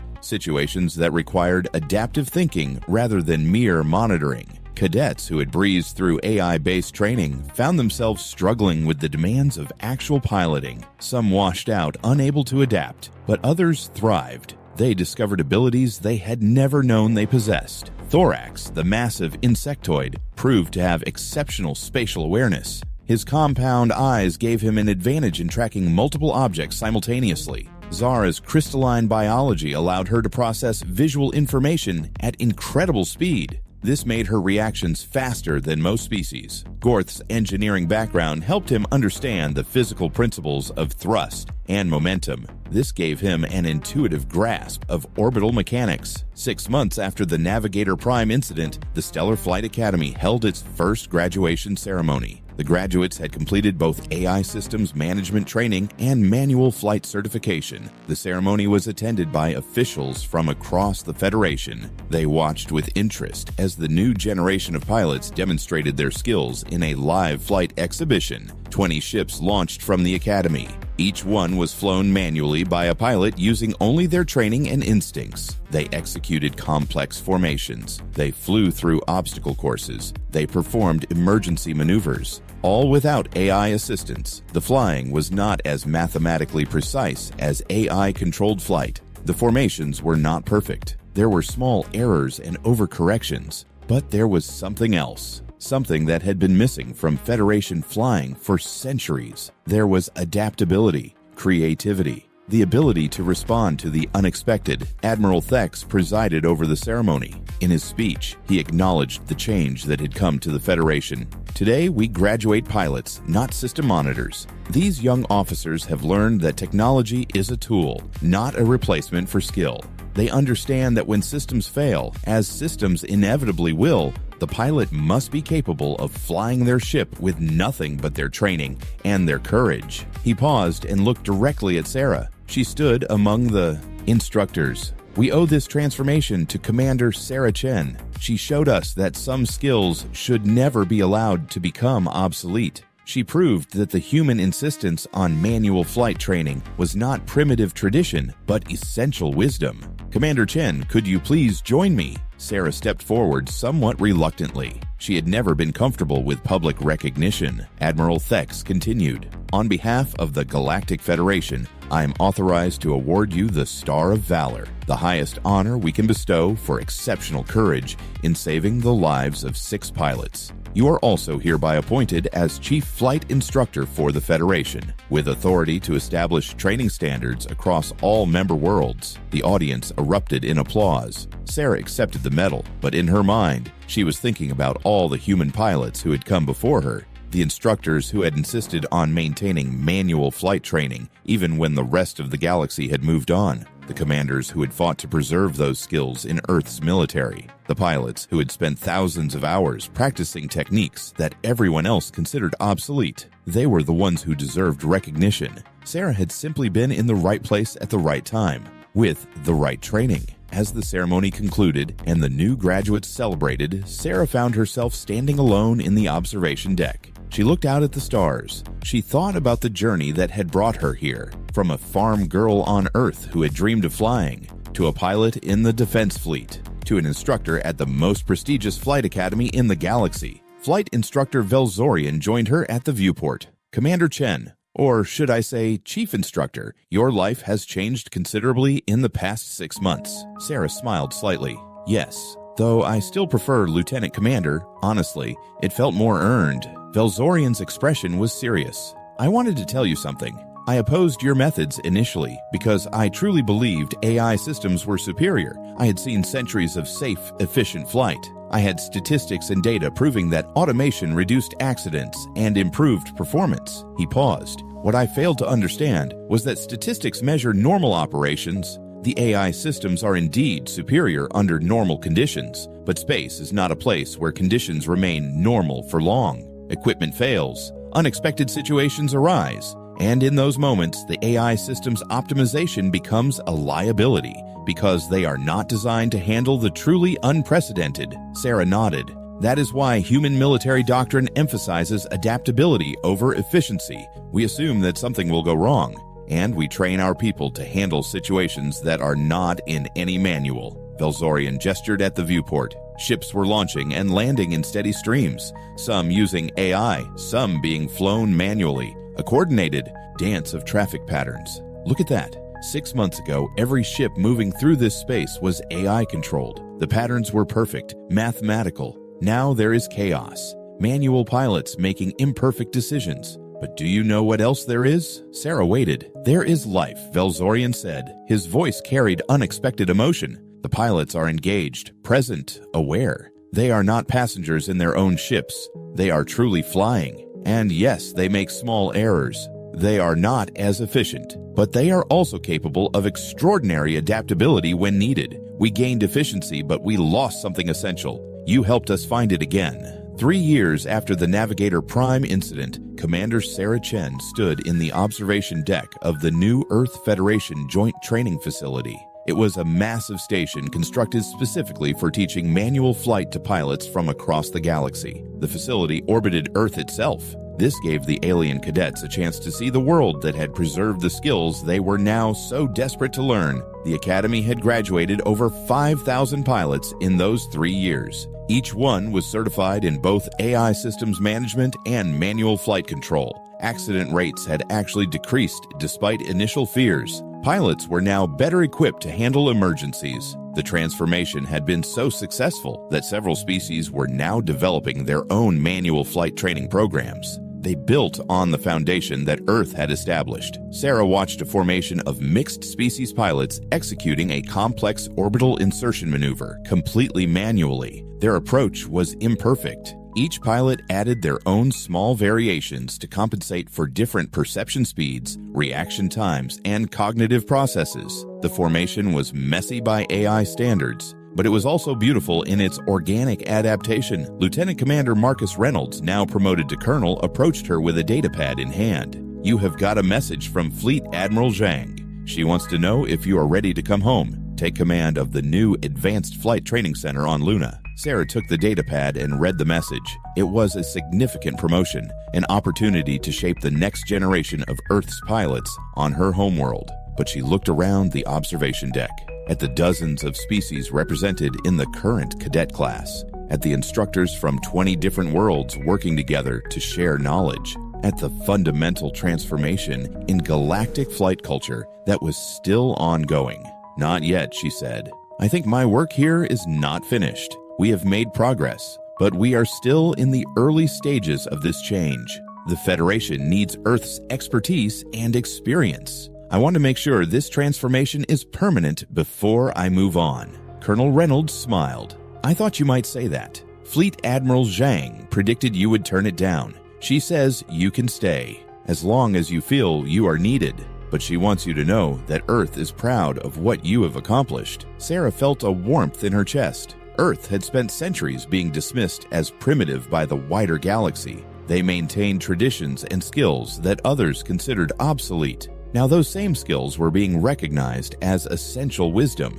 that required adaptive thinking rather than mere monitoring. Cadets who had breezed through AI-based training found themselves struggling with the demands of actual piloting. Some washed out, unable to adapt, but others thrived. They discovered abilities they had never known they possessed. Thorax, the massive insectoid, proved to have exceptional spatial awareness. His compound eyes gave him an advantage in tracking multiple objects simultaneously. Zara's crystalline biology allowed her to process visual information at incredible speed. This made her reactions faster than most species. Gorth's engineering background helped him understand the physical principles of thrust and momentum. This gave him an intuitive grasp of orbital mechanics. 6 months after the Navigator Prime incident, the Stellar Flight Academy held its first graduation ceremony. The graduates had completed both AI systems management training and manual flight certification. The ceremony was attended by officials from across the Federation. They watched with interest as the new generation of pilots demonstrated their skills in a live flight exhibition. 20 ships launched from the Academy. Each one was flown manually by a pilot using only their training and instincts. They executed complex formations. They flew through obstacle courses. They performed emergency maneuvers, all without AI assistance. The flying was not as mathematically precise as AI-controlled flight. The formations were not perfect. There were small errors and overcorrections, but there was something else. Something that had been missing from Federation flying for centuries. There was adaptability, creativity, the ability to respond to the unexpected. Admiral Thex presided over the ceremony. In his speech, he acknowledged the change that had come to the Federation. Today, we graduate pilots, not system monitors. These young officers have learned that technology is a tool, not a replacement for skill. They understand that when systems fail, as systems inevitably will, the pilot must be capable of flying their ship with nothing but their training and their courage. He paused and looked directly at Sarah. She stood among the instructors. We owe this transformation to Commander Sarah Chen. She showed us that some skills should never be allowed to become obsolete. She proved that the human insistence on manual flight training was not primitive tradition, but essential wisdom. Commander Chen, could you please join me? Sarah stepped forward somewhat reluctantly. She had never been comfortable with public recognition. Admiral Thex continued, "On behalf of the Galactic Federation, I am authorized to award you the Star of Valor, the highest honor we can bestow for exceptional courage in saving the lives of 6 pilots. You are also hereby appointed as Chief Flight Instructor for the Federation, with authority to establish training standards across all member worlds." The audience erupted in applause. Sarah accepted the medal, but in her mind, she was thinking about all the human pilots who had come before her. The instructors who had insisted on maintaining manual flight training even when the rest of the galaxy had moved on. The commanders who had fought to preserve those skills in Earth's military. The pilots who had spent thousands of hours practicing techniques that everyone else considered obsolete. They were the ones who deserved recognition. Sarah had simply been in the right place at the right time, with the right training. As the ceremony concluded and the new graduates celebrated, Sarah found herself standing alone in the observation deck. She looked out at the stars. She thought about the journey that had brought her here, from a farm girl on Earth who had dreamed of flying, to a pilot in the defense fleet, to an instructor at the most prestigious flight academy in the galaxy. Flight instructor Velzorian joined her at the viewport. "Commander Chen, or should I say Chief Instructor, your life has changed considerably in the past 6 months." Sarah smiled slightly. "Yes, though I still prefer Lieutenant Commander. Honestly, it felt more earned." Velzorian's expression was serious. "I wanted to tell you something. I opposed your methods initially because I truly believed AI systems were superior. I had seen centuries of safe, efficient flight. I had statistics and data proving that automation reduced accidents and improved performance." He paused. "What I failed to understand was that statistics measure normal operations. The AI systems are indeed superior under normal conditions, but space is not a place where conditions remain normal for long. Equipment fails, unexpected situations arise, and in those moments, the AI system's optimization becomes a liability because they are not designed to handle the truly unprecedented." Sarah nodded. "That is why human military doctrine emphasizes adaptability over efficiency. We assume that something will go wrong, and we train our people to handle situations that are not in any manual." Velzorian gestured at the viewport. Ships were launching and landing in steady streams, some using AI, some being flown manually. A coordinated dance of traffic patterns. Look at that. 6 months ago, every ship moving through this space was AI controlled. The patterns were perfect, mathematical. Now there is chaos. Manual pilots making imperfect decisions. But do you know what else there is? Sarah waited. There is life, Velzorian said. His voice carried unexpected emotion. The pilots are engaged, present, aware. They are not passengers in their own ships. They are truly flying. And yes, they make small errors. They are not as efficient, but they are also capable of extraordinary adaptability when needed. We gained efficiency, but we lost something essential. You helped us find it again. 3 years after the Navigator Prime incident, Commander Sarah Chen stood in the observation deck of the New Earth Federation Joint Training Facility. It was a massive station constructed specifically for teaching manual flight to pilots from across the galaxy. The facility orbited Earth itself. This gave the alien cadets a chance to see the world that had preserved the skills they were now so desperate to learn. The Academy had graduated over 5,000 pilots in those 3 years. Each one was certified in both AI systems management and manual flight control. Accident rates had actually decreased despite initial fears. Pilots were now better equipped to handle emergencies. The transformation had been so successful that several species were now developing their own manual flight training programs. They built on the foundation that Earth had established. Sarah watched a formation of mixed species pilots executing a complex orbital insertion maneuver completely manually. Their approach was imperfect. Each pilot added their own small variations to compensate for different perception speeds, reaction times, and cognitive processes. The formation was messy by AI standards, but it was also beautiful in its organic adaptation. Lieutenant Commander Marcus Reynolds, now promoted to Colonel, approached her with a datapad in hand. "You have got a message from Fleet Admiral Zhang. She wants to know if you are ready to come home. Take command of the new Advanced Flight Training Center on Luna." Sarah took the datapad and read the message. It was a significant promotion, an opportunity to shape the next generation of Earth's pilots on her homeworld. But she looked around the observation deck, at the dozens of species represented in the current cadet class, at the instructors from 20 different worlds working together to share knowledge, at the fundamental transformation in galactic flight culture that was still ongoing. "Not yet," she said. "I think my work here is not finished. We have made progress, but we are still in the early stages of this change. The Federation needs Earth's expertise and experience. I want to make sure this transformation is permanent before I move on." Colonel Reynolds smiled. "I thought you might say that. Fleet Admiral Zhang predicted you would turn it down. She says you can stay, as long as you feel you are needed. But she wants you to know that Earth is proud of what you have accomplished." Sarah felt a warmth in her chest. Earth had spent centuries being dismissed as primitive by the wider galaxy. They maintained traditions and skills that others considered obsolete. Now those same skills were being recognized as essential wisdom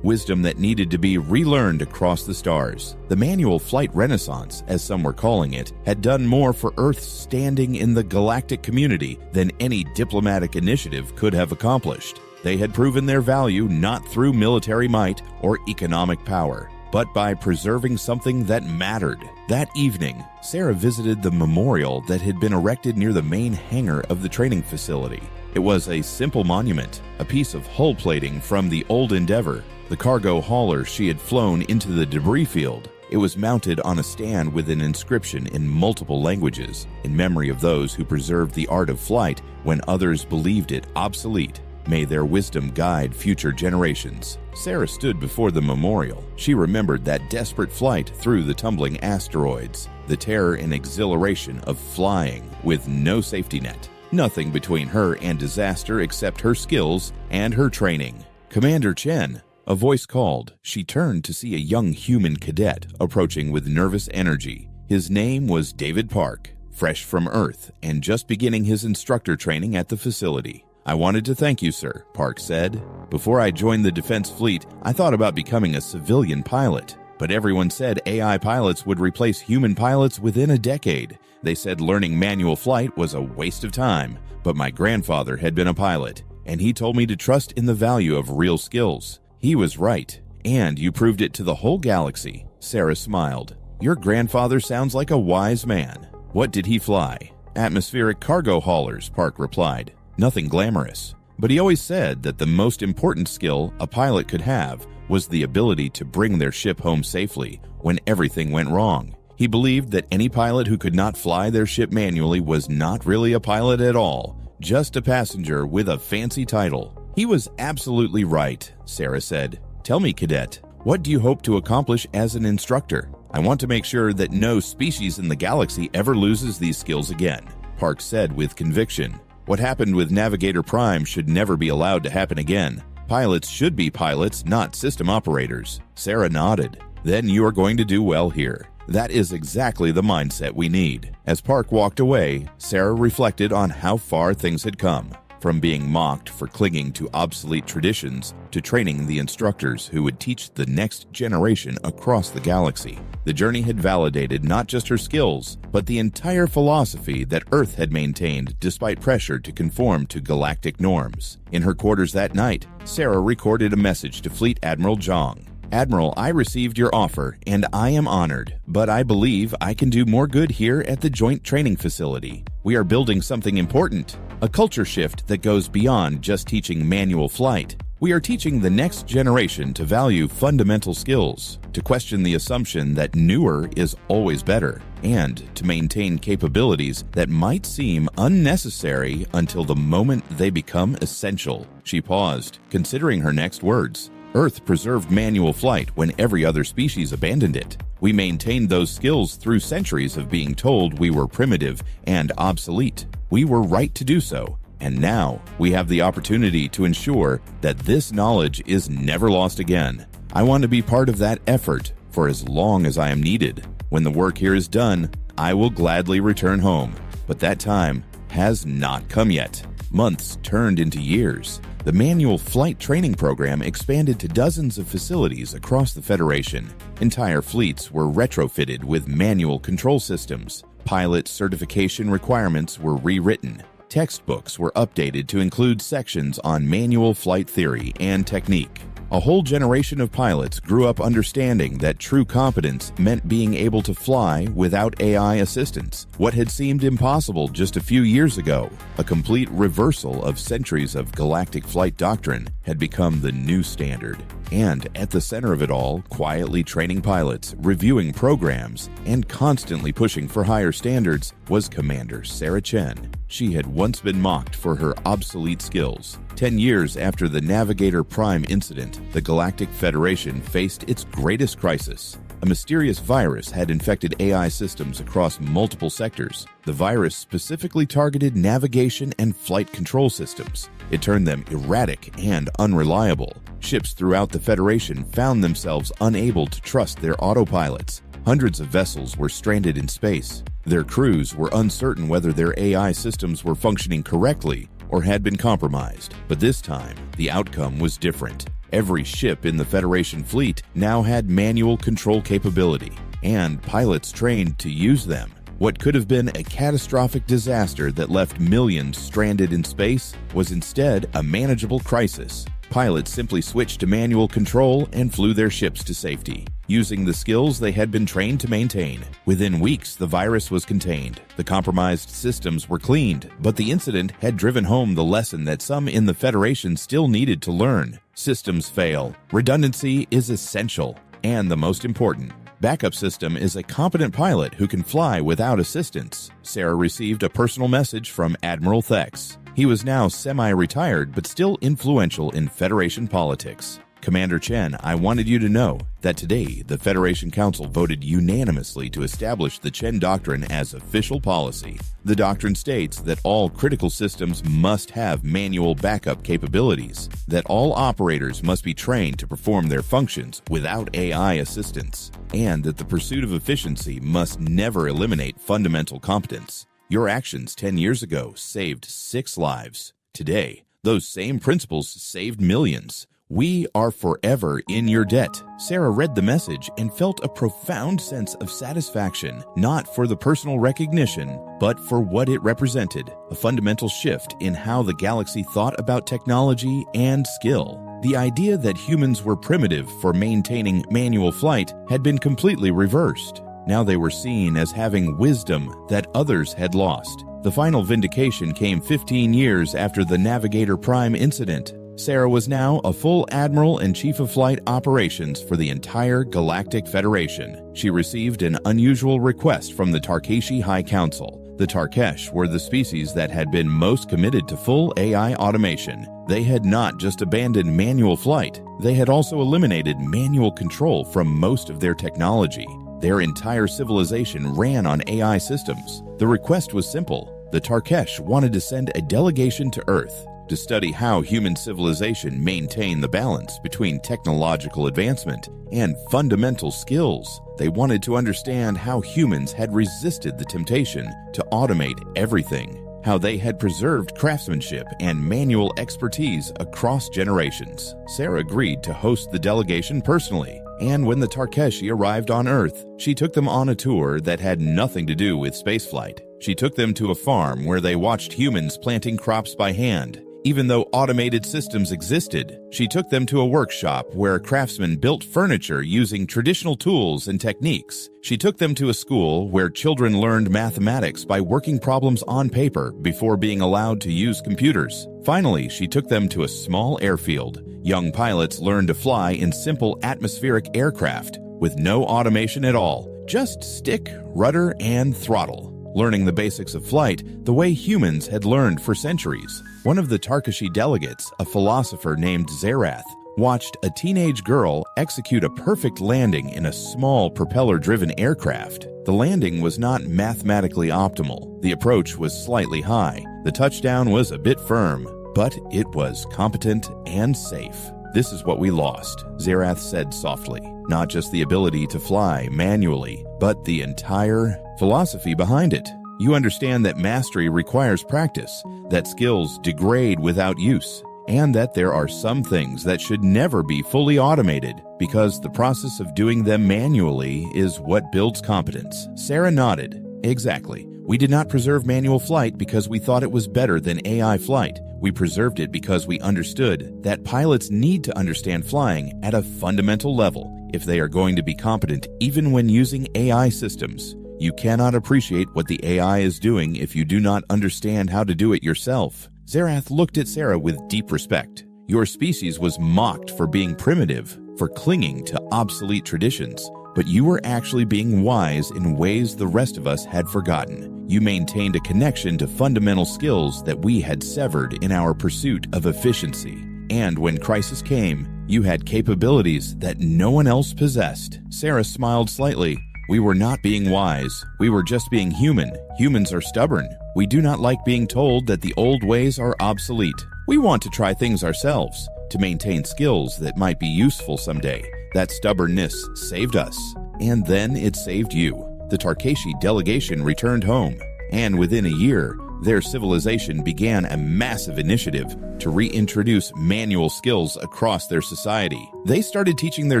that needed to be relearned across the stars. The manual flight renaissance, as some were calling it, had done more for Earth's standing in the galactic community than any diplomatic initiative could have accomplished. They had proven their value not through military might or economic power, but by preserving something that mattered. That evening, Sarah visited the memorial that had been erected near the main hangar of the training facility. It was a simple monument, a piece of hull plating from the old Endeavor, the cargo hauler she had flown into the debris field. It was mounted on a stand with an inscription in multiple languages, in memory of those who preserved the art of flight when others believed it obsolete. May their wisdom guide future generations. Sarah stood before the memorial. She remembered that desperate flight through the tumbling asteroids, the terror and exhilaration of flying with no safety net. Nothing between her and disaster except her skills and her training. "Commander Chen," a voice called. She turned to see a young human cadet approaching with nervous energy. His name was David Park, fresh from Earth and just beginning his instructor training at the facility. "I wanted to thank you, sir," Park said. "Before I joined the Defense Fleet, I thought about becoming a civilian pilot. But everyone said AI pilots would replace human pilots within a decade. They said learning manual flight was a waste of time. But my grandfather had been a pilot, and he told me to trust in the value of real skills. He was right, and you proved it to the whole galaxy." Sarah smiled. "Your grandfather sounds like a wise man. What did he fly?" "Atmospheric cargo haulers," Park replied. "Nothing glamorous. But he always said that the most important skill a pilot could have was the ability to bring their ship home safely when everything went wrong. He believed that any pilot who could not fly their ship manually was not really a pilot at all, just a passenger with a fancy title. He was absolutely right, Sarah said. Tell me, cadet, what do you hope to accomplish as an instructor? I want to make sure that no species in the galaxy ever loses these skills again, Park said with conviction. What happened with Navigator Prime should never be allowed to happen again. Pilots should be pilots, not system operators. Sarah nodded. Then you are going to do well here. That is exactly the mindset we need. As Park walked away, Sarah reflected on how far things had come, from being mocked for clinging to obsolete traditions to training the instructors who would teach the next generation across the galaxy. The journey had validated not just her skills, but the entire philosophy that Earth had maintained despite pressure to conform to galactic norms. In her quarters that night, Sarah recorded a message to Fleet Admiral Zhang. Admiral, I received your offer, and I am honored, but I believe I can do more good here at the Joint Training Facility. We are building something important, a culture shift that goes beyond just teaching manual flight. We are teaching the next generation to value fundamental skills, to question the assumption that newer is always better, and to maintain capabilities that might seem unnecessary until the moment they become essential. She paused, considering her next words. Earth preserved manual flight when every other species abandoned it. We maintained those skills through centuries of being told we were primitive and obsolete. We were right to do so, and now we have the opportunity to ensure that this knowledge is never lost again. I want to be part of that effort for as long as I am needed. When the work here is done, I will gladly return home, but that time has not come yet. Months turned into years. The manual flight training program expanded to dozens of facilities across the Federation. Entire fleets were retrofitted with manual control systems. Pilot certification requirements were rewritten. Textbooks were updated to include sections on manual flight theory and technique. A whole generation of pilots grew up understanding that true competence meant being able to fly without AI assistance, what had seemed impossible just a few years ago. A complete reversal of centuries of galactic flight doctrine had become the new standard. And at the center of it all, quietly training pilots, reviewing programs, and constantly pushing for higher standards, was Commander Sarah Chen. She had once been mocked for her obsolete skills. 10 years after the Navigator Prime incident, the Galactic Federation faced its greatest crisis. A mysterious virus had infected AI systems across multiple sectors. The virus specifically targeted navigation and flight control systems. It turned them erratic and unreliable. Ships throughout the Federation found themselves unable to trust their autopilots. Hundreds of vessels were stranded in space. Their crews were uncertain whether their AI systems were functioning correctly or had been compromised. But this time, the outcome was different. Every ship in the Federation fleet now had manual control capability, and pilots trained to use them. What could have been a catastrophic disaster that left millions stranded in space was instead a manageable crisis. Pilots simply switched to manual control and flew their ships to safety, using the skills they had been trained to maintain. Within weeks, the virus was contained. The compromised systems were cleaned, but the incident had driven home the lesson that some in the Federation still needed to learn. Systems fail. Redundancy is essential. And the most important, backup system is a competent pilot who can fly without assistance. Sarah received a personal message from Admiral Thex. He was now semi-retired but still influential in Federation politics. Commander Chen, I wanted you to know that today the Federation Council voted unanimously to establish the Chen Doctrine as official policy. The doctrine states that all critical systems must have manual backup capabilities, that all operators must be trained to perform their functions without AI assistance, and that the pursuit of efficiency must never eliminate fundamental competence. Your actions 10 years ago saved 6 lives. Today, those same principles saved millions. We are forever in your debt. Sarah read the message and felt a profound sense of satisfaction, not for the personal recognition, but for what it represented, a fundamental shift in how the galaxy thought about technology and skill. The idea that humans were primitive for maintaining manual flight had been completely reversed. Now they were seen as having wisdom that others had lost. The final vindication came 15 years after the Navigator Prime incident. Sarah was now a full admiral and chief of flight operations for the entire Galactic Federation. She received an unusual request from the Tarkeshi High Council. The Tarkesh were the species that had been most committed to full AI automation. They had not just abandoned manual flight, they had also eliminated manual control from most of their technology. Their entire civilization ran on AI systems. The request was simple. The Tarkesh wanted to send a delegation to Earth to study how human civilization maintained the balance between technological advancement and fundamental skills. They wanted to understand how humans had resisted the temptation to automate everything, how they had preserved craftsmanship and manual expertise across generations. Sarah agreed to host the delegation personally, and when the Tarkeshi arrived on Earth, she took them on a tour that had nothing to do with spaceflight. She took them to a farm where they watched humans planting crops by hand. Even though automated systems existed, she took them to a workshop where craftsmen built furniture using traditional tools and techniques. She took them to a school where children learned mathematics by working problems on paper before being allowed to use computers. Finally, she took them to a small airfield. Young pilots learned to fly in simple atmospheric aircraft with no automation at all, just stick, rudder, and throttle. Learning the basics of flight the way humans had learned for centuries. One of the Tarkeshi delegates, a philosopher named Zerath, watched a teenage girl execute a perfect landing in a small propeller-driven aircraft. The landing was not mathematically optimal. The approach was slightly high. The touchdown was a bit firm, but it was competent and safe. This is what we lost, Zerath said softly. Not just the ability to fly manually, but the entire philosophy behind it. You understand that mastery requires practice, that skills degrade without use, and that there are some things that should never be fully automated because the process of doing them manually is what builds competence. Sarah nodded. Exactly. We did not preserve manual flight because we thought it was better than AI flight. We preserved it because we understood that pilots need to understand flying at a fundamental level if they are going to be competent even when using AI systems. You cannot appreciate what the AI is doing if you do not understand how to do it yourself. Zerath looked at Sarah with deep respect. Your species was mocked for being primitive, for clinging to obsolete traditions, but you were actually being wise in ways the rest of us had forgotten. You maintained a connection to fundamental skills that we had severed in our pursuit of efficiency. And when crisis came, you had capabilities that no one else possessed. Sarah smiled slightly. We were not being wise. We were just being human. Humans are stubborn. We do not like being told that the old ways are obsolete. We want to try things ourselves, to maintain skills that might be useful someday. That stubbornness saved us, and then it saved you. The Tarkeshi delegation returned home, and within a year, their civilization began a massive initiative to reintroduce manual skills across their society. They started teaching their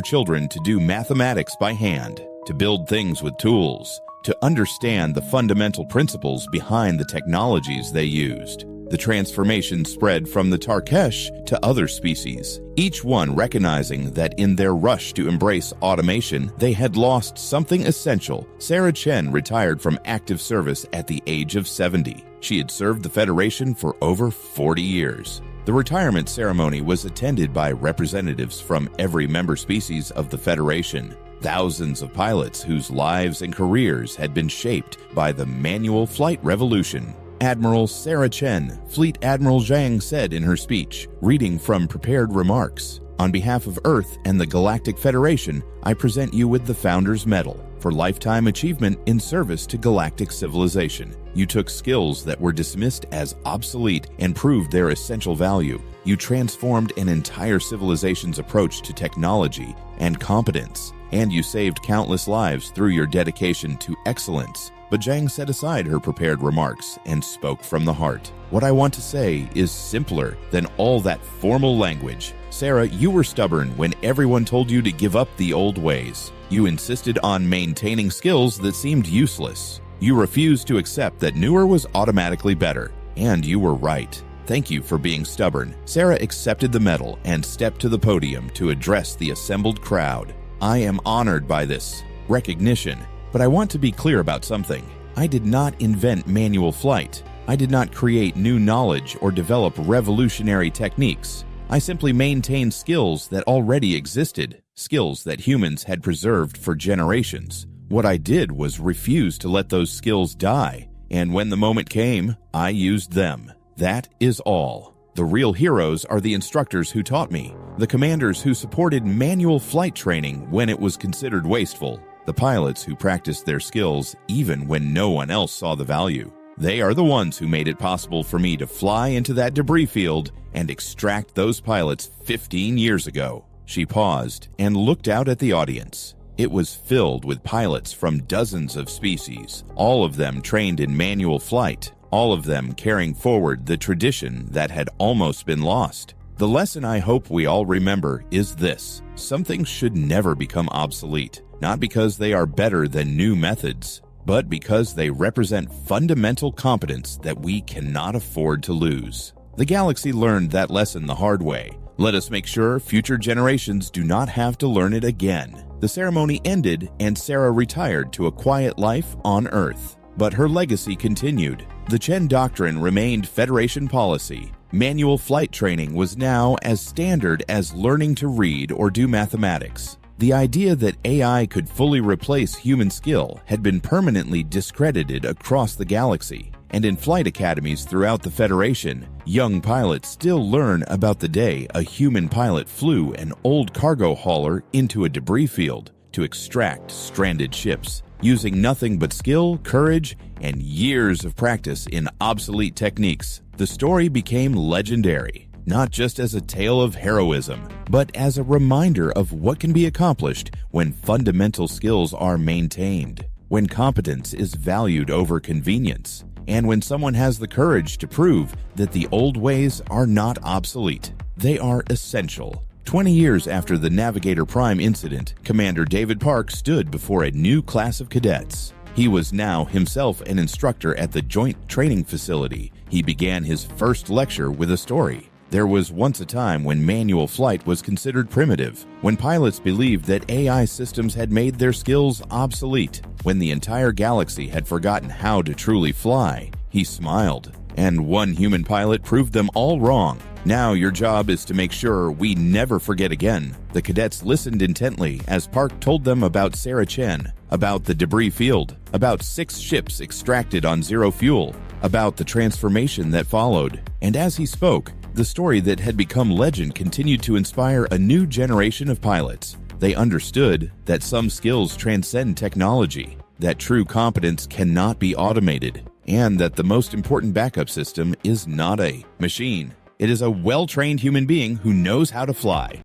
children to do mathematics by hand, to build things with tools, to understand the fundamental principles behind the technologies they used. The transformation spread from the Tarkesh to other species, each one recognizing that in their rush to embrace automation, they had lost something essential. Sarah Chen retired from active service at the age of 70. She had served the Federation for over 40 years. The retirement ceremony was attended by representatives from every member species of the Federation. Thousands of pilots whose lives and careers had been shaped by the manual flight revolution. Admiral Sarah Chen, Fleet Admiral Zhang said in her speech, reading from prepared remarks, "On behalf of Earth and the Galactic Federation, I present you with the Founder's Medal for lifetime achievement in service to galactic civilization. You took skills that were dismissed as obsolete and proved their essential value. You transformed an entire civilization's approach to technology and competence, and you saved countless lives through your dedication to excellence." But Zhang set aside her prepared remarks and spoke from the heart. "What I want to say is simpler than all that formal language. Sarah, you were stubborn when everyone told you to give up the old ways. You insisted on maintaining skills that seemed useless. You refused to accept that newer was automatically better. And you were right. Thank you for being stubborn." Sarah accepted the medal and stepped to the podium to address the assembled crowd. "I am honored by this recognition. But I want to be clear about something. I did not invent manual flight. I did not create new knowledge or develop revolutionary techniques. I simply maintained skills that already existed, skills that humans had preserved for generations. What I did was refuse to let those skills die, and when the moment came, I used them. That is all. The real heroes are the instructors who taught me, the commanders who supported manual flight training when it was considered wasteful, the pilots who practiced their skills even when no one else saw the value. They are the ones who made it possible for me to fly into that debris field and extract those pilots 15 years ago. She paused and looked out at the audience. It was filled with pilots from dozens of species, all of them trained in manual flight, all of them carrying forward the tradition that had almost been lost. The lesson I hope we all remember is this: something should never become obsolete, not because they are better than new methods, but because they represent fundamental competence that we cannot afford to lose. The galaxy learned that lesson the hard way. Let us make sure future generations do not have to learn it again. The ceremony ended and Sarah retired to a quiet life on Earth. But her legacy continued. The Chen Doctrine remained Federation policy. Manual flight training was now as standard as learning to read or do mathematics. The idea that AI could fully replace human skill had been permanently discredited across the galaxy. And in flight academies throughout the Federation, young pilots still learn about the day a human pilot flew an old cargo hauler into a debris field to extract stranded ships, using nothing but skill, courage, and years of practice in obsolete techniques. The story became legendary, not just as a tale of heroism, but as a reminder of what can be accomplished when fundamental skills are maintained, when competence is valued over convenience, and when someone has the courage to prove that the old ways are not obsolete. They are essential. 20 years after the Navigator Prime incident, Commander David Park stood before a new class of cadets. He was now himself an instructor at the Joint Training Facility. He began his first lecture with a story. There was once a time when manual flight was considered primitive, when pilots believed that AI systems had made their skills obsolete, when the entire galaxy had forgotten how to truly fly. He smiled, and one human pilot proved them all wrong. Now your job is to make sure we never forget again. The cadets listened intently as Park told them about Sarah Chen, about the debris field, about 6 ships extracted on zero fuel, about the transformation that followed. And as he spoke, the story that had become legend continued to inspire a new generation of pilots. They understood that some skills transcend technology, that true competence cannot be automated, and that the most important backup system is not a machine. It is a well-trained human being who knows how to fly.